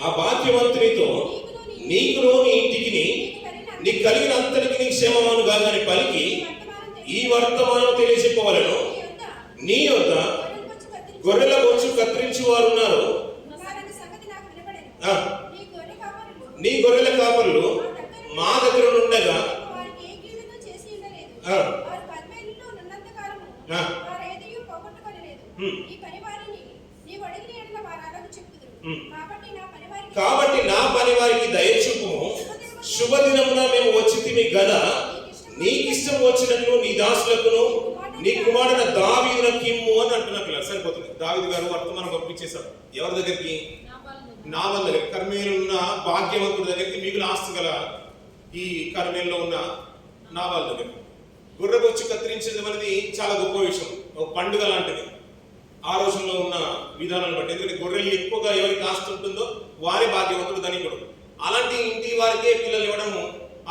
ఆ భాగ్యవంతునితో నీకును నీ ఇంటికి నీకు కలిగిన అంతటికి నీకు క్షేమమును గాని పలికి ఈ వర్తమానం తెలియజెప్పవలెను. నీ యొద్ద గొర్రెల బొచ్చు కత్తిరించి వారు ఉన్నారు. నీ గొర్రెల కాపరులు మా దగ్గర ఉండగా ఈ పనివారిని నీవు అడిగిన యెడల వారు అలాగు చెప్పుదురు. కాబట్టి నా పనివారికి దయచూపుము, శుభదినమున మేము వచ్చితిమి గదా, నీకిష్టం వచ్చినట్లు నీ దాసులకును నీ కుమారుడైన దావీదునకు ఇమ్ము అని అంటున్నా పిల్లలు. సరిపోతుంది. దావీదు గారు వర్తమానం పంపించేశారు ఎవరి దగ్గరికి? నాబల్ దగ్గర. కర్మేలు ఉన్న భాగ్యవంతుడి దగ్గరికి, మిగులు ఆస్తి గల ఈ కర్మేల్లో ఉన్న నాబాల్ దగ్గర. గుర్రబొచ్చి కత్తిరించడం అనేది చాలా గొప్ప విషయం, ఒక పండుగ లాంటిది ఆ రోజుల్లో ఉన్న విధానాన్ని బట్టి. ఎందుకంటే గొర్రెలు ఎక్కువగా ఎవరికి ఆస్తి ఉంటుందో వారే భాగ్యవంతుడు, ధనికుడు. అలాంటి ఇంటి వారికే పిల్లలు ఇవ్వడము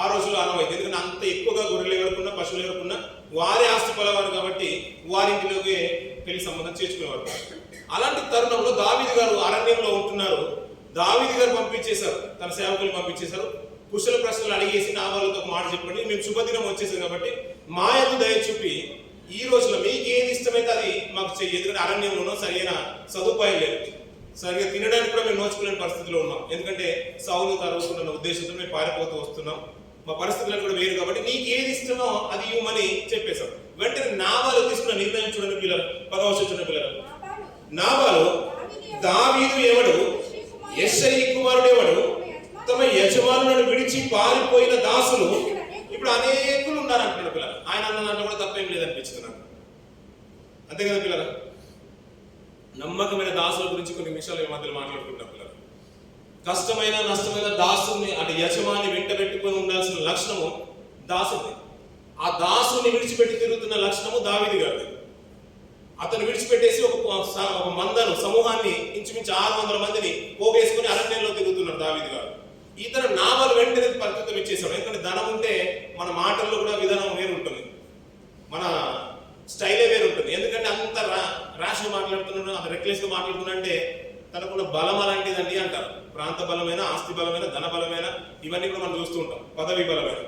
ఆ రోజుల్లో ఆనవాయితీ. ఎందుకంటే అంత ఎక్కువగా గొర్రెలు ఎవరుకున్నా పశువులు ఎవరుకున్నా వారే ఆస్తి పొలవారు కాబట్టి వారింటిలోకి పెళ్లి సంబంధం చేసుకునేవారు. అలాంటి తరుణంలో దావీదు గారు అరణ్యంలో ఉంటున్నారు. దావీదు గారు పంపించేశారు, తన సేవకులు పంపించేశారు. కుశల ప్రశ్నలు అడిగేసి నాబాలుతో ఒక మాట చెప్పండి, మేము శుభదినం వచ్చేసాం కాబట్టి మా యొక్క దయ చూపి ఈ రోజులో మీకు ఏది ఇష్టమైతే అది మాకు చెయ్యి. ఎందుకంటే అరణ్యంలోనో సరైన సదుపాయం లేదు, సరిగ్గా తినడానికి కూడా మేము నోచుకునే పరిస్థితిలో ఉన్నాం. ఎందుకంటే సౌలు తరుగుతున్న ఉద్దేశంతో మేము పారిపోతూ వస్తున్నాం, మా పరిస్థితులను కూడా వేరు కాబట్టి నీకు ఏది ఇష్టమో అది ఇవ్వమని చెప్పేశాం. వెంటనే నాబాలు తీసుకున్న నిర్ణయం చూడండి పిల్లలు, 10వ వచనం పిల్లలు. నాబాలు దావీదు ఎవడు, యెష్షయి కుమారుడు ఎవడు, తమ యజమానులను విడిచి పారిపోయిన దాసులు ఇప్పుడు అనేకులు ఉన్నారు అంటున్నాడు పిల్లలు. ఆయన అన్న దాంట్లో కూడా తప్పేం లేదనిపించింది నాకు. అంతే కదా పిల్లలు? నమ్మకమైన దాసుల గురించి కొన్ని నిమిషాలు ఈ మధ్యలో మాట్లాడుకుంటాం పిల్లలు. కష్టమైన నష్టమైన దాసుని అంటే యజమాని వెంట పెట్టుకొని ఉండాల్సిన లక్షణము దాసుని. ఆ దాసుని విడిచిపెట్టి తిరుగుతున్న లక్షణము దావీదు గారిది. అతను విడిచిపెట్టేసి ఒక మందను సమూహాన్ని ఇంచుమించు 600 మందిని పోగేసుకుని అరణ్యంలో తిరుగుతున్నాడు దావీదు గారు. ఇతను నాబాలు వెంటనే ప్రత్యుత్తరం ఇచ్చేసాడు. ఎందుకంటే ధనం ఉంటే మన మాటల్లో కూడా విధానం వేరు ఉంటుంది, మన స్టైలే వేరు ఉంటుంది. ఎందుకంటే అంత ర్యాష్గా మాట్లాడుతున్నాడు, అంత రెక్లెస్గా మాట్లాడుతున్నా అంటే తనకున్న బలం అలాంటిదండి అంటారు. ప్రాంత బలమైన, ఆస్తి బలమైన, ధన బలమైన ఇవన్నీ కూడా మనం చూస్తూ ఉంటాం. పదవి బలమైన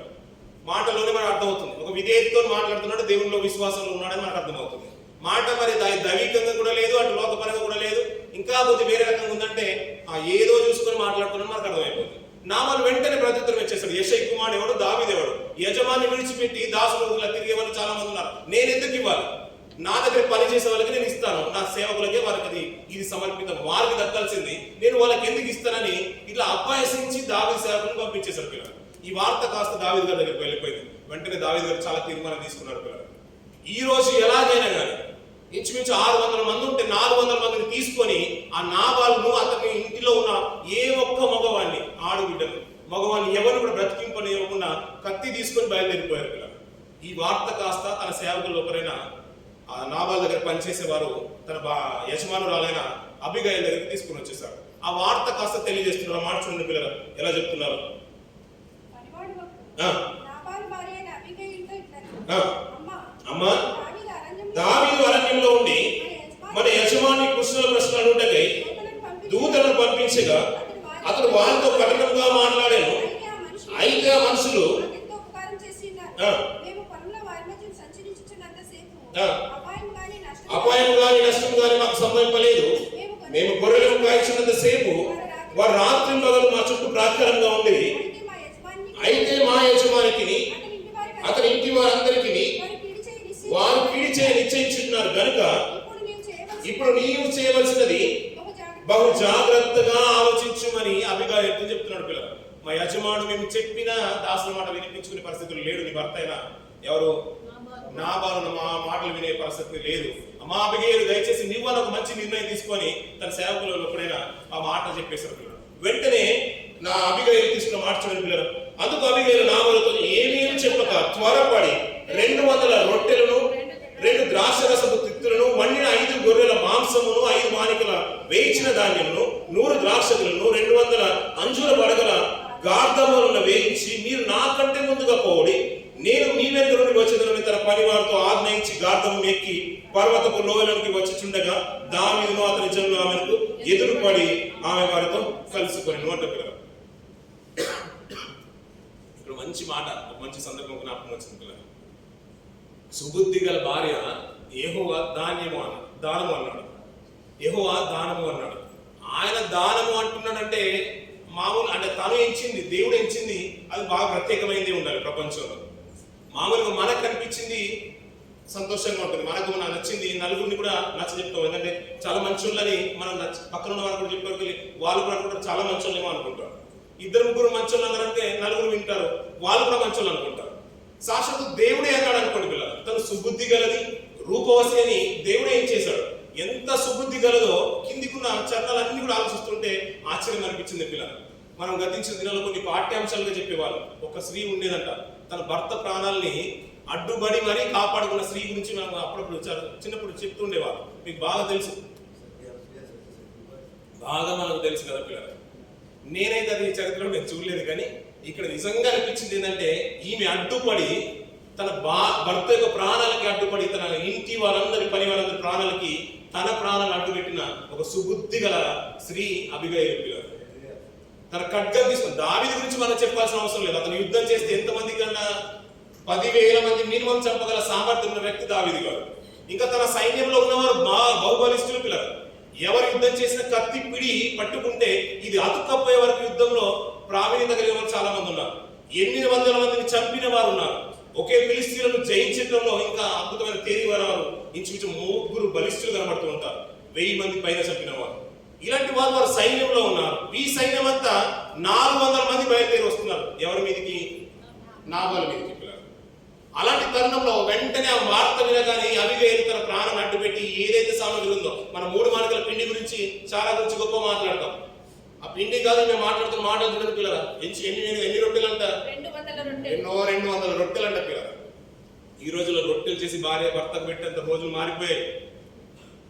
మాటల్లోనే మనకు అర్థమవుతుంది. ఒక విధేయతతో మాట్లాడుతున్నాడు, దేవునిలో విశ్వాసంలో ఉన్నాడని మనకు అర్థమవుతుంది. మాట మరి దైవికంగా కూడా లేదు, అటు లోకపరంగా కూడా లేదు, ఇంకా కొద్ది వేరే రకంగా ఉందంటే ఏదో చూసుకొని మాట్లాడుతున్నాడు మనకు అర్థమైపోతుంది. నాబాలు వెంటనే ప్రత్యుత్తరం ఇచ్చేస్తాడు. యెష్షయి కుమారుడు ఎవడు, దావీదు ఎవడు, యజమాని విడిచిపెట్టి దాసులు తిరిగేవాళ్ళు చాలా మంది ఉన్నారు, నేను ఎందుకు ఇవ్వాలి? నా దగ్గర పనిచేసే వాళ్ళకి నేను ఇస్తాను, నా సేవకులకే వారికి ఇది సమర్పితం, వారికి దక్కాల్సింది నేను వాళ్ళకి ఎందుకు ఇస్తానని ఇట్లా అబ్బాయిసించి దావీదు సేవకులను పంపించేశారు పిల్లలు. ఈ వార్త కాస్త దావీదు గారి దగ్గరికి వెళ్ళిపోయింది. వెంటనే దావీదు గారు చాలా తీర్మానం తీసుకున్నారు పిల్లలు. ఈ రోజు ఎలాగైనా కానీ ఇంచుమించు 600 మంది ఉంటే 400 మందిని తీసుకొని ఆ నాబాలును అతని ఇంటిలో ఉన్న ఏ ఒక్క మగవాడిని, ఆడబిడ్డను, మగవాడిని ఎవరిని కూడా బ్రతికింపనివ్వకుండా కత్తి తీసుకొని బయలుదేరిపోయారు పిల్లలు. ఈ వార్త కాస్త తన సేవకులు ఒకరైనా ఆ నాబాల్ దగ్గర పనిచేసేవారు తన యజమానురాలైన అబిగయల్ దగ్గరికి తీసుకుని వచ్చేసారు. ఆ వార్త కాస్త తెలియజేస్తున్నారు. మాట చూడండి పిల్లలు ఎలా చెప్తున్నారు. అమ్మా, దావీదు అరణ్యంలో ఉండి మన యజమాని కుశల ప్రశ్నలు ఉండగా దూతలను పంపించగా అతడు వారితో కఠినంగా మాట్లాడాను. అయితే ఆ మనుషులు అపాయం గాని నష్టం గాని మాకు సంభవింపలేదు, మేము గొర్రెలను కాయించినంత సేపు వారు రాత్రి పగలు మా చుట్టూ ప్రాకారంగా ఉండేది. అయితే మా యజమానికి అతని ఇంటి వారందరికీ వారు పీడి చేయ నిశ్చయించున్నారు కనుక ఇప్పుడు నీవు చేయవలసినది బహు జాగ్రత్తగా ఆలోచించుమని అబిగయల్తో చెప్తున్నాడు పిల్లలు. మా యజమాను మేము చెప్పిన దాసుల మాట వినిపించుకునే పరిస్థితులు లేడు. నీ భర్త అయినా ఎవరు నాబాలు మా మాటలు వినే పరిస్థితి లేదు. అమ్మా అబిగయలు, దయచేసి నువ్వు అని ఒక మంచి నిర్ణయం తీసుకొని తన సేవకులు ఎప్పుడైనా ఆ మాట చెప్పేశారు పిల్లలు. వెంటనే నా అబిగయలు తీసుకున్న మాట చూడండి పిల్లలు. అందుకు అబిగయలు నాబాలుతో ఏమీ చెప్పక త్వరపడి 200 రొట్టెలను, 2 ద్రాక్షరసపు తిత్తులను, వండిన 5 గొర్రెల మాంసమును, 5 మానికల వేయించిన ధాన్యమును, 100 ద్రాక్షలను, 200 అంజూర బడగల గార్ధములను వేయించి మీరు నాకంటే ముందుగా పోడి, నేను మీ వెనుక నుండి వచ్చేదనని తన పని వారితో ఆజ్ఞయించి గార్ధము ఎక్కి పర్వతపు లోయలోనికి వచ్చిచుండగా దావీదును అతని జనులు ఆమెకు ఎదురుపడి ఆమె వారితో కలుసుకొని అంట పిల్లలు. ఇక్కడ మంచి మాట, మంచి సందర్భం జ్ఞాపకం వచ్చింది పిల్లలు. సుబుద్ధి గల భార్య యెహోవా దానము అన్నాడు. యెహోవా దానము అన్నాడు. ఆయన దానము అంటున్నాడంటే మామూలు అంటే తను ఎంచింది, దేవుడు ఎంచింది, అది బాగా ప్రత్యేకమైనది ఉండాలి ప్రపంచంలో. మామూలుగా మనకు కనిపించింది సంతోషంగా ఉంటుంది. మనకు నచ్చింది నలుగురిని కూడా నచ్చ చెప్తాం. ఎందుకంటే చాలా మంచోళ్ళని మనం పక్కన ఉన్న వారు కూడా చెప్పేవారికి వాళ్ళు కూడా అనుకుంటారు చాలా మంచోళ్ళేమో అనుకుంటారు. ఇద్దరు ముగ్గురు మంచోళ్ళు అన్నారంటే నలుగురు వింటారు, వాళ్ళు కూడా మంచోళ్ళు అనుకుంటారు. సాక్షాత్తు దేవుడే అన్నాడు అనుకోండి పిల్లలు, తను సుబుద్ధి గలది రూపవసి అని దేవుడే ఏం చేశాడు. ఎంత సుబుద్ధి గలదో కిందికున్న చరణాలన్నీ కూడా ఆలోచిస్తుంటే ఆశ్చర్యం అనిపించింది పిల్లలు. మనం గతించిన దినాల్లో కొన్ని పాఠ్యాంశాలుగా చెప్పేవాళ్ళు. ఒక స్త్రీ ఉండేదంట, తన భర్త ప్రాణాలని అడ్డుబడి మరీ కాపాడుకున్న స్త్రీ గురించి మనం అప్పుడప్పుడు చిన్నప్పుడు చెప్తుండేవాళ్ళు. మీకు బాగా తెలుసు, బాగా మనకు తెలుసు కదా పిల్లలు. నేనైతే అది చరిత్రలో నేను చూడలేదు, కానీ ఇక్కడ నిజంగా అనిపించింది ఏంటంటే ఈమె అడ్డుపడి తన భర్త యొక్క ప్రాణాలకి అడ్డుపడి తన ఇంటి వాళ్ళందరి పని వాళ్ళందరి ప్రాణాలకి తన ప్రాణాలు అడ్డుపెట్టిన ఒక సుబుద్ధి గల స్త్రీ అబిగయీలు పిల్లలు. తన ఖడ్గం తీసుకుని దావీదు గురించి మనం చెప్పాల్సిన అవసరం లేదు. అతను యుద్ధం చేస్తే ఎంతమంది కన్నా 10,000 మంది మినిమం చంపగల సామర్థ్యం ఉన్న వ్యక్తి దావీదు గారు. ఇంకా తన సైన్యంలో ఉన్నవారు బాహుబలిష్ఠులు పిల్లలు. ఎవరు యుద్ధం చేసిన కత్తి పిడి పట్టుకుంటే ఇది అతుక్కపోయే వరకు యుద్ధంలో ప్రావీణ్యత కలిగిన వారు చాలా మంది ఉన్నారు. 800 మందిని చంపిన వారు ఉన్నారు. ఒకే ఫిలిస్తీన్లను జయించడంలో ఇంకా అద్భుతమైన తేరి వారు ఇంచుమించు 3 బలిష్ఠులు కనబడుతూ ఉంటారు. 1000 మంది పైన చంపిన వారు. ఇలాంటి వారు సైన్యంలో ఉన్నారు. ఈ సైన్యం అంతా 400 మంది బయలుదేరి వస్తున్నారు. ఎవరి మీదకి? నాబాలు మీదకి పిల్లలు. అలాంటి తరుణంలో వెంటనే ఆ వార్త వినగానే అబిగయీలు తన ప్రాణం అడ్డుపెట్టి ఏదైతే సామగ్రి ఉందో, మన 3 మానికల పిండి గురించి చాలా గురించి గొప్ప మాట్లాడతాం. ఆ పిండి కాదు మేము మాట్లాడుతున్న మాటలు చూడండి పిల్లరా. ఎన్ని రొట్టెలు అంట? 200 రొట్టెలు అంట పిల్లరా. ఈ రోజుల్లో రొట్టెలు చేసి భార్య భర్తకు పెట్టేంత రోజులు మారిపోయాయి.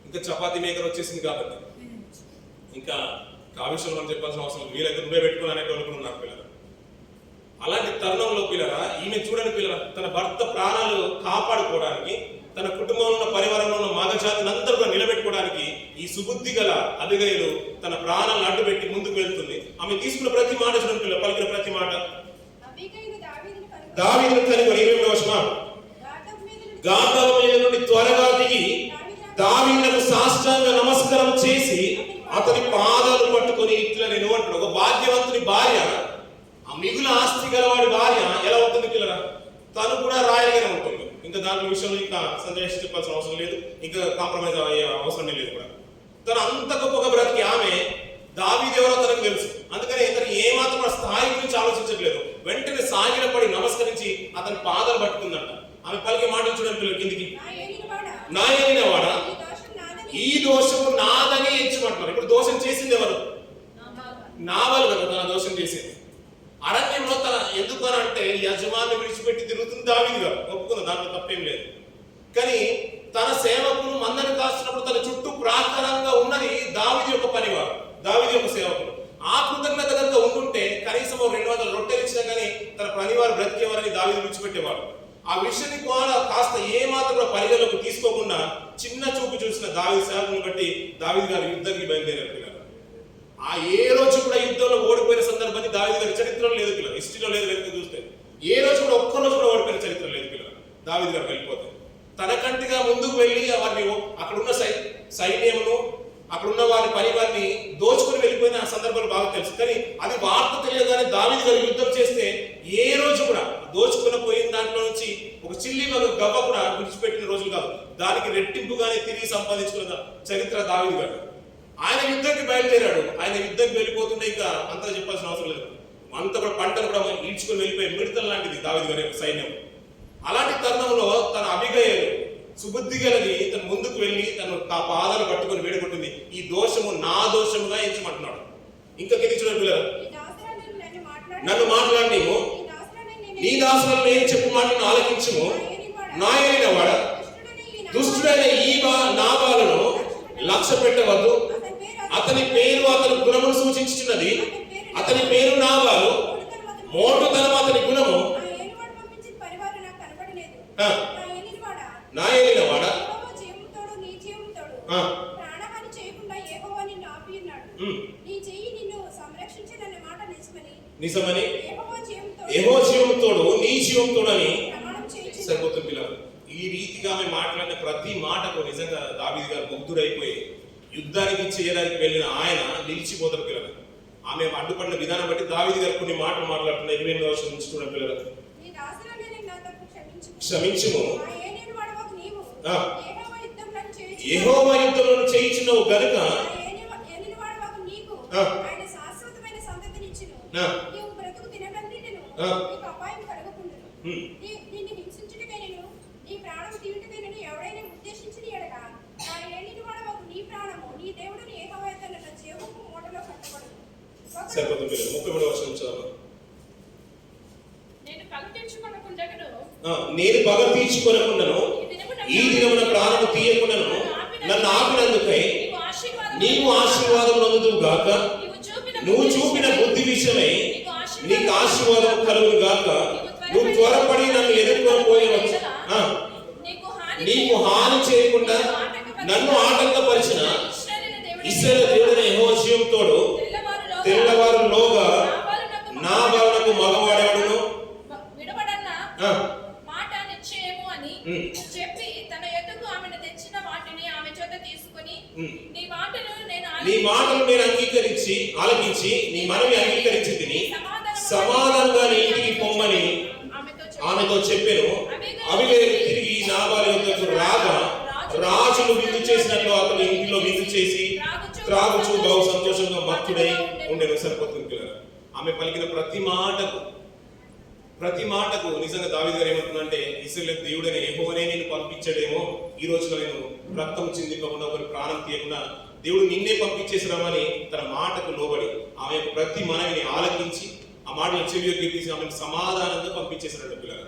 ఇంకా చపాతీ మేకర్ వచ్చేసింది కాబట్టి ఇంకా ఆ విషయంలో మనం చెప్పాల్సిన అవసరం లేదు. వీళ్ళైతే నువ్వే పెట్టుకుని అనేటోళ్ళు కూడా ఉన్నారు పిల్లరా. అలాంటి తరుణంలో పిల్లరా ఈమె చూడండి పిల్లరా, తన భర్త ప్రాణాలు కాపాడుకోవడానికి, తన కుటుంబంలో ఉన్న పరివారంలో ఉన్న మగజాతిని అందరూ కూడా నిలబెట్టుకోవడానికి ఈ సుబుద్ధి గల అబిగయీలు తన ప్రాణాలను అడ్డుపెట్టి ముందుకు వెళ్తుంది. ఆమె తీసుకున్న ప్రతి మాట చూడండి పిల్లలు, పలికిన ప్రతి మాట. దావీదును కనుగొని 20వ వచనం, గాఢం మీద నుండి త్వరగా దిగి దావీదుకు సాష్టాంగ నమస్కారం చేసి అతని పాదాలు పట్టుకొని ఇట్లా నేను అంటాడు. ఒక భాగ్యవంతుని భార్య, ఆ మిగుల ఆస్తి గలవాడి భార్య ఎలా ఉంటుంది పిల్లరా? తను కూడా రాయలుగానే ఉంటుంది. ఇంకా దాని విషయంలో ఇంకా సందేశం చెప్పాల్సిన అవసరం లేదు, ఇంకా కాంప్రమైజ్ అయ్యే అవసరం లేదు కూడా. తను అంత గొప్పగా బ్రతికి ఆమె దావీదు ఎవరో తనకు తెలుసు. అందుకని ఇతను ఏమాత్రం ఆ స్థాయి గురించి ఆలోచించట్లేదు. వెంటనే సాగిలపడి నమస్కరించి అతని పాదాలు పట్టుకుందంట. ఆమె పలికే మాటలు చూడండి పిల్లలు కిందికి. నా ఏలినవాడా, ఈ దోషము నాదని ఎంచమంటున్నారు. ఇప్పుడు దోషం చేసింది ఎవరు? నాబాలు కదా తన దోషం చేసింది. అరణ్యంలో తన ఎందుకు అని అంటే యజమాని విడిచిపెట్టి తిరుగుతుంది దావీదు గారు, ఒప్పుకుంది, దాంట్లో తప్పేం లేదు. కానీ తన సేవకులు మందని కాస్తున్నప్పుడు తన చుట్టూ ప్రాకారంగా ఉన్నది దావీదు యొక్క పనివారు, దావీదు యొక్క సేవకులు. ఆ కృతజ్ఞత కనుక ఉంటుంటే కనీసం 200 రొట్టెలు ఇచ్చినా కానీ తన పనివారు బ్రతికేవారని దావీదు విడిచిపెట్టేవాడు. ఆ విషయాన్ని కూడా కాస్త ఏమాత్రం కూడా పరిగణలోకి తీసుకోకుండా చిన్న చూపు చూసిన దావీదు సేవకుని బట్టి దావీదు గారు యుద్ధానికి బయలుదేరారు పిల్లలు. ఆ ఏ రోజు కూడా యుద్ధంలో ఓడిపోయిన సందర్భాన్ని దావీదు గారి చరిత్రలో లేదు పిల్లలు, హిస్టరీలో లేదు. వెనక చూస్తే ఏ రోజు కూడా ఒక్క రోజు కూడా ఓడిపోయిన చరిత్ర లేదు పిల్లలు. దావీదు గారు వెళ్ళిపోతే తనకంటిగా ముందుకు వెళ్ళి వారిని అక్కడున్న సైన్యమును అక్కడున్న వారి పని వారిని దోచుకుని వెళ్ళిపోయిన సందర్భాలు బాగా తెలుసు. కానీ అది వార్త తెలియగానే దావీదు గారు యుద్ధం చేస్తే ఏ రోజు కూడా దోచుకుని పోయిన దాంట్లో నుంచి ఒక చిల్లి గవ్వ కూడా విడిచిపెట్టిన రోజులు కాదు. దానికి రెట్టింపుగానే తిరిగి సంపాదించుకున్న చరిత్ర దావీదు గారు. ఆయన యుద్ధానికి బయలుదేరాడు. ఆయన యుద్ధానికి వెళ్ళిపోతుంటే ఇంకా అంతా చెప్పాల్సిన అవసరం లేదు. అంత కూడా పంటను కూడా ఈడ్చుకొని వెళ్ళిపోయి మిడతల లాంటిది దావీదు గారి సైన్యం. అలాంటి తరుణంలో తన అబిగయీలు సుబుద్ధి గలది తను ముందుకు వెళ్ళి తను ఆ పాదాలు పట్టుకొని వేడుకుంటుంది. ఈ దోషము నా దోషముగా ఎంచమంటున్నాడు. ఇంకా కింది చూడండి పిల్లలు, నన్ను మాట్లాడి నీవు నీ దాసులను నేను చెప్పు మాటలను ఆలకించుము. నా ఏలినవాడా, దుష్టుడైన ఈ నాబాలును లక్ష్య పెట్టవద్దు. అతని పేరు అతని గుణమును సూచించుచున్నది. అతని పేరు నాబాలు, మోటుతనం అతని గుణము. నా ఏలినవాడా, నిజమని యెహోవా జీవముతోడు నీ జీవముతోడు అని సరిపోతుంది పిల్లలు. ఈ రీతిగా ఆమె మాట్లాడిన ప్రతి మాటకు నిజంగా దావీదు గారు ముగ్ధుడైపోయి యుద్ధానికి చేయడానికి వెళ్ళిన ఆయన నిలిచిపోతారు పిల్లలు. ఆమె అడ్డుపడిన విధానం బట్టి దావీదు గారు కొన్ని మాటలు మాట్లాడుతున్న 28వ వచనం నుంచి చూడండి పిల్లలు. క్షమించుము, ఆ. యెహోవా యుద్ధములను చేయుచు యెహోవా యుద్ధములను చేయుచున్నావు గనుక ఏలినవాడవగు నీకు ఆ. ఆయన శాశ్వతమైన సంతతినిచ్చును. ఆ. నీవు బ్రతుకు దినమంతటిను ఆ. నీకు అపాయం కలుగకుండును. హ్మ్. నిన్ను హింసించుటకైనను నీ ప్రాణం తీయుటకైనను ఎవడైనా ఉద్దేశించిన ఎడల నా ఏలినవాడవగు నీ ప్రాణము నీ దేవుడిని యెహోవా యొద్ద నా జీవపు మూటలో కట్టబడును. సరిపోతుంది పిల్లలు. 33వ వచనం చదవండి. నేను పగ తీర్చుకొనకుండగను నేను పగ తీర్చుకొనకుండాను ఈ దినమున ప్రాణము తీయకుండాను నన్ను ఆపినందుకై నీవు ఆశీర్వాదం పొందుదువు గాక. నువ్వు చూపిన బుద్ధి విషయమై నీకు ఆశీర్వాదం కలుగును గాక. నువ్వు త్వరపడి నన్ను ఎదుర్కొని పోయవచ్చు. నీకు హాని చేయకుండా నన్ను ఆటంకపరిచిన ఇశ్రాయేలు దేవుడైన యెహోవా జీవం తోడు తెల్లవారులోగా నా బాలునకు మగవాడెవడును మాట నిశ్చయము అని చెప్పి తన యొద్దకు ఆమెను తెచ్చిన వాటిని ఆమె చేత తీసుకుని నీ మాటలు నేను అంగీకరించి ఆలకించి నీ మనవి అంగీకరించి తిని సమాధానంగా నీ ఇంటికి పొమ్మని ఆమెతో చెప్పాను. అబిగయీలు తిరిగి నాబాలు యొద్దకు రాగా రాజును విందు చేసినట్లు అతను ఇంటిలో విందు చేసి త్రాగుచు బహు సంతోషంగా భక్తుడై ఉండేను. సరిపోతుంది పిల్లలు. ఆమె పలికిన ప్రతి మాటకు నిజంగా దావీదు గారు ఏమంటున్నాడంటే ఇశ్రాయేలు దేవుడైన యెహోవానే నేను పంపించాడేమో, ఈ రోజులో నేను రక్తం చిందింపకుండా ఒకరి ప్రాణం తీయకుండా దేవుడు నిన్నే పంపించేసిరామని తన మాటకు లోబడి ఆమె యొక్క ప్రతి మనవిని ఆలకించి ఆ మాటలు చెవిలోకి తీసి ఆమెను సమాధానంగా పంపించేసినట్టు పిల్లలు.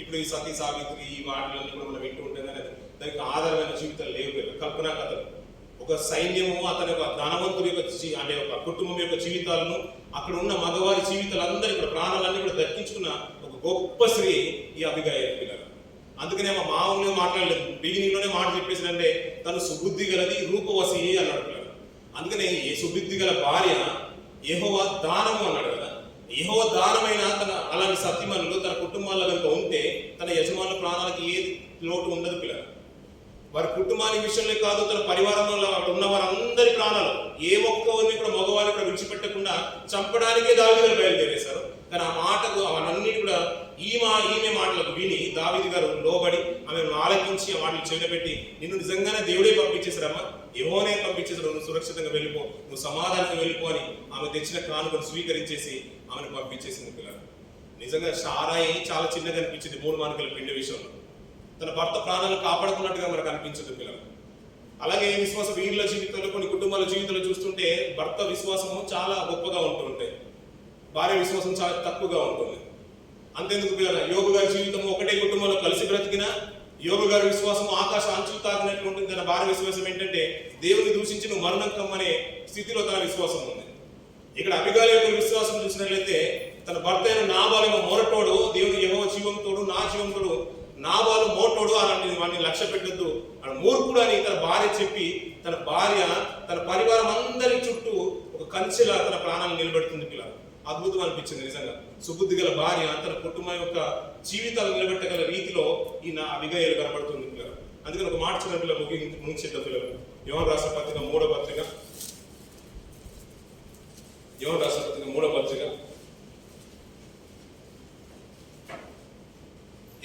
ఇప్పుడు ఈ సతీ సావిత్రి ఈ వాటిలన్నీ కూడా మనం వింటూ ఉంటాం కానీ దానికి ఆధారమైన జీవితాలు లేవు పిల్లలు. కల్పనా కథలు. ఒక సైన్యము అతని యొక్క ధనవంతుడి యొక్క అంటే ఒక కుటుంబం యొక్క జీవితాలను అక్కడ ఉన్న మగవారి జీవితాలందరూ కూడా ప్రాణాలన్నీ కూడా దక్కించుకున్న ఒక గొప్ప స్త్రీ ఈ అబిగయీలు పిల్లలు. అందుకనే మా మామూలుగా మాట్లాడలేదు, బిగినింగ్ లోనే మాట చెప్పేసిందంటే తను సుబుద్ధి గలది రూపవసి అన్నాడు పిల్లలు. అందుకనే ఈ సుబుద్ధి గల భార్య యెహోవా దానము అన్నాడు కదా. యెహోవా దానమైన తన అలాంటి సత్యమనులు తన కుటుంబాల్లో కనుక ఉంటే తన యజమానుల ప్రాణాలకి ఏది లోటు ఉండదు పిల్లలు. వారి కుటుంబానికి విషయంలో కాదు, తన పరివారంలో ఉన్న వారందరి ప్రాణాలు ఏ ఒక్కరిని కూడా మగవారిని కూడా విడిచిపెట్టకుండా చంపడానికే దావీదు బయలుదేరేశారు. కానీ ఆ మాటకు అవన్నీ కూడా ఈమె మాటలకు విని దావీదు గారు లోబడి ఆమెను ఆలకించి ఆ మాటలు చెవినబెట్టి నిన్ను నిజంగానే దేవుడే పంపించేశారమ్మా, యెహోవానే పంపించేశారు, నువ్వు సురక్షితంగా వెళ్ళిపో, నువ్వు సమాధానంగా వెళ్ళిపో అని ఆమె తెచ్చిన కానుకను స్వీకరించేసి ఆమెను పంపించేసింది పిల్లలు. నిజంగా సారాయి చాలా చిన్నగా అనిపించింది 3 మానికల పిండి విషయంలో. తన భర్త ప్రాణాలను కాపాడుకున్నట్టుగా మనకు అనిపించదు పిల్లలు. అలాగే విశ్వాస వీరుల జీవితంలో కొన్ని కుటుంబాల జీవితంలో చూస్తుంటే భర్త విశ్వాసము చాలా గొప్పగా ఉంటుంటాయి, భార్య విశ్వాసం చాలా తక్కువగా ఉంటుంది. అంతేందుకు పిల్లలు, యోగు గారి జీవితం ఒకటే కుటుంబంలో కలిసి బ్రతికిన యోగు గారి విశ్వాసం ఆకాశ అంచులు తాకినట్లు ఉంటుంది. తన భార్య విశ్వాసం ఏంటంటే దేవుని దూషించి నువ్వు మరణం కమ్మనే స్థితిలో తన విశ్వాసం ఉంది. ఇక్కడ అబిగయీలు యొక్క విశ్వాసం చూసినట్లయితే తన భర్త అయిన నాబాలు మొరటోడు, దేవుని యెహోవా జీవంతోడు నా జీవంతోడు, నాబాలు మోటోడు అలాంటి వాడిని లక్ష్య పెట్టద్దు అని మూర్ఖుడు అని తన భార్య చెప్పి తన భార్య తన పరివారం అందరి చుట్టూ ఒక కంచెలా తన ప్రాణాలను నిలబెడుతుంది పిల్లలు. అద్భుతం అనిపించింది నిజంగా. సుబుద్ధి గల భార్య తన కుటుంబం యొక్క జీవితాలు నిలబెట్టగల రీతిలో ఈ నా అబిగయీలు కనబడుతుంది పిల్లలు. అందుకని ఒక మాట చిన్న పిల్లలు ముగించేద్దాం పిల్లలు. యోహాను రాసిన పత్రిక 3వ పత్రిక, యోహాను రాసిన పత్రిక 3వ పత్రిక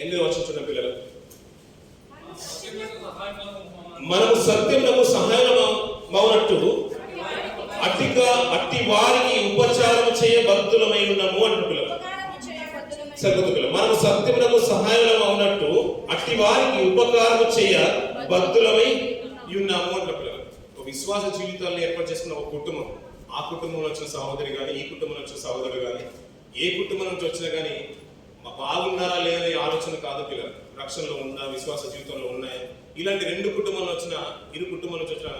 8వ వచనం చూడండి పిల్లలు. మనము సత్యములకు సహాయమవునట్టు అట్టి వారికి ఉపచారం చేయబద్ధులమై ఉన్నాము అంటు పిల్లలు. సరిపోతుంది పిల్లలు. మనము సత్యములకు సహాయమవునట్టు అట్టి వారికి ఉపకారం చేయబద్ధులమై ఉన్నాము అంటు పిల్లలు. ఒక విశ్వాస జీవితాలను ఏర్పాటు చేసుకున్న ఒక కుటుంబం, ఆ కుటుంబంలో వచ్చిన సహోదరి కానీ ఈ కుటుంబంలో వచ్చిన సహోదరుడు కానీ ఏ కుటుంబం నుంచి వచ్చినా కానీ బాగున్నారా లేదనే ఆలోచన కాదు పిల్లలు. రక్షణలో ఉందా, విశ్వాస జీవితంలో ఉన్నాయి. ఇలాంటి 2 కుటుంబాలు వచ్చిన ఇరు కుటుంబాల నుంచి వచ్చిన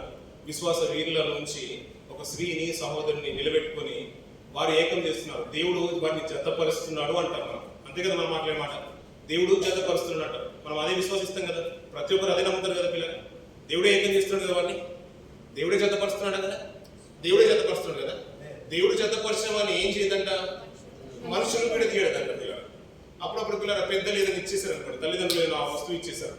విశ్వాస వీరుల నుంచి ఒక స్త్రీని సహోదరుని నిలబెట్టుకొని వారు ఏకం చేస్తున్నారు. దేవుడు వారిని జతపరుస్తున్నాడు అంటారు మనం. అంతే కదా మనం మాట్లాడే మాట, దేవుడు జతపరుస్తున్నాడు. మనం అదే విశ్వసిస్తాం కదా, ప్రతి ఒక్కరు అదే నమ్ముతారు కదా పిల్లలు. దేవుడే ఏకం చేస్తున్నాడు కదా వారిని, దేవుడే జతపరుస్తున్నాడు కదా, దేవుడే జతపరుస్తున్నాడు కదా. దేవుడు జతపరిచిన వారిని ఏం చేయదంట, మనుషులు కూడా తీయడంట పిల్లలు. అప్పుడప్పుడు పిల్లలు పెద్దలు ఏదైనా ఇచ్చేసారు అనుకోండి, తల్లిదండ్రులు ఏదైనా ఆ వస్తువు ఇచ్చేసారు,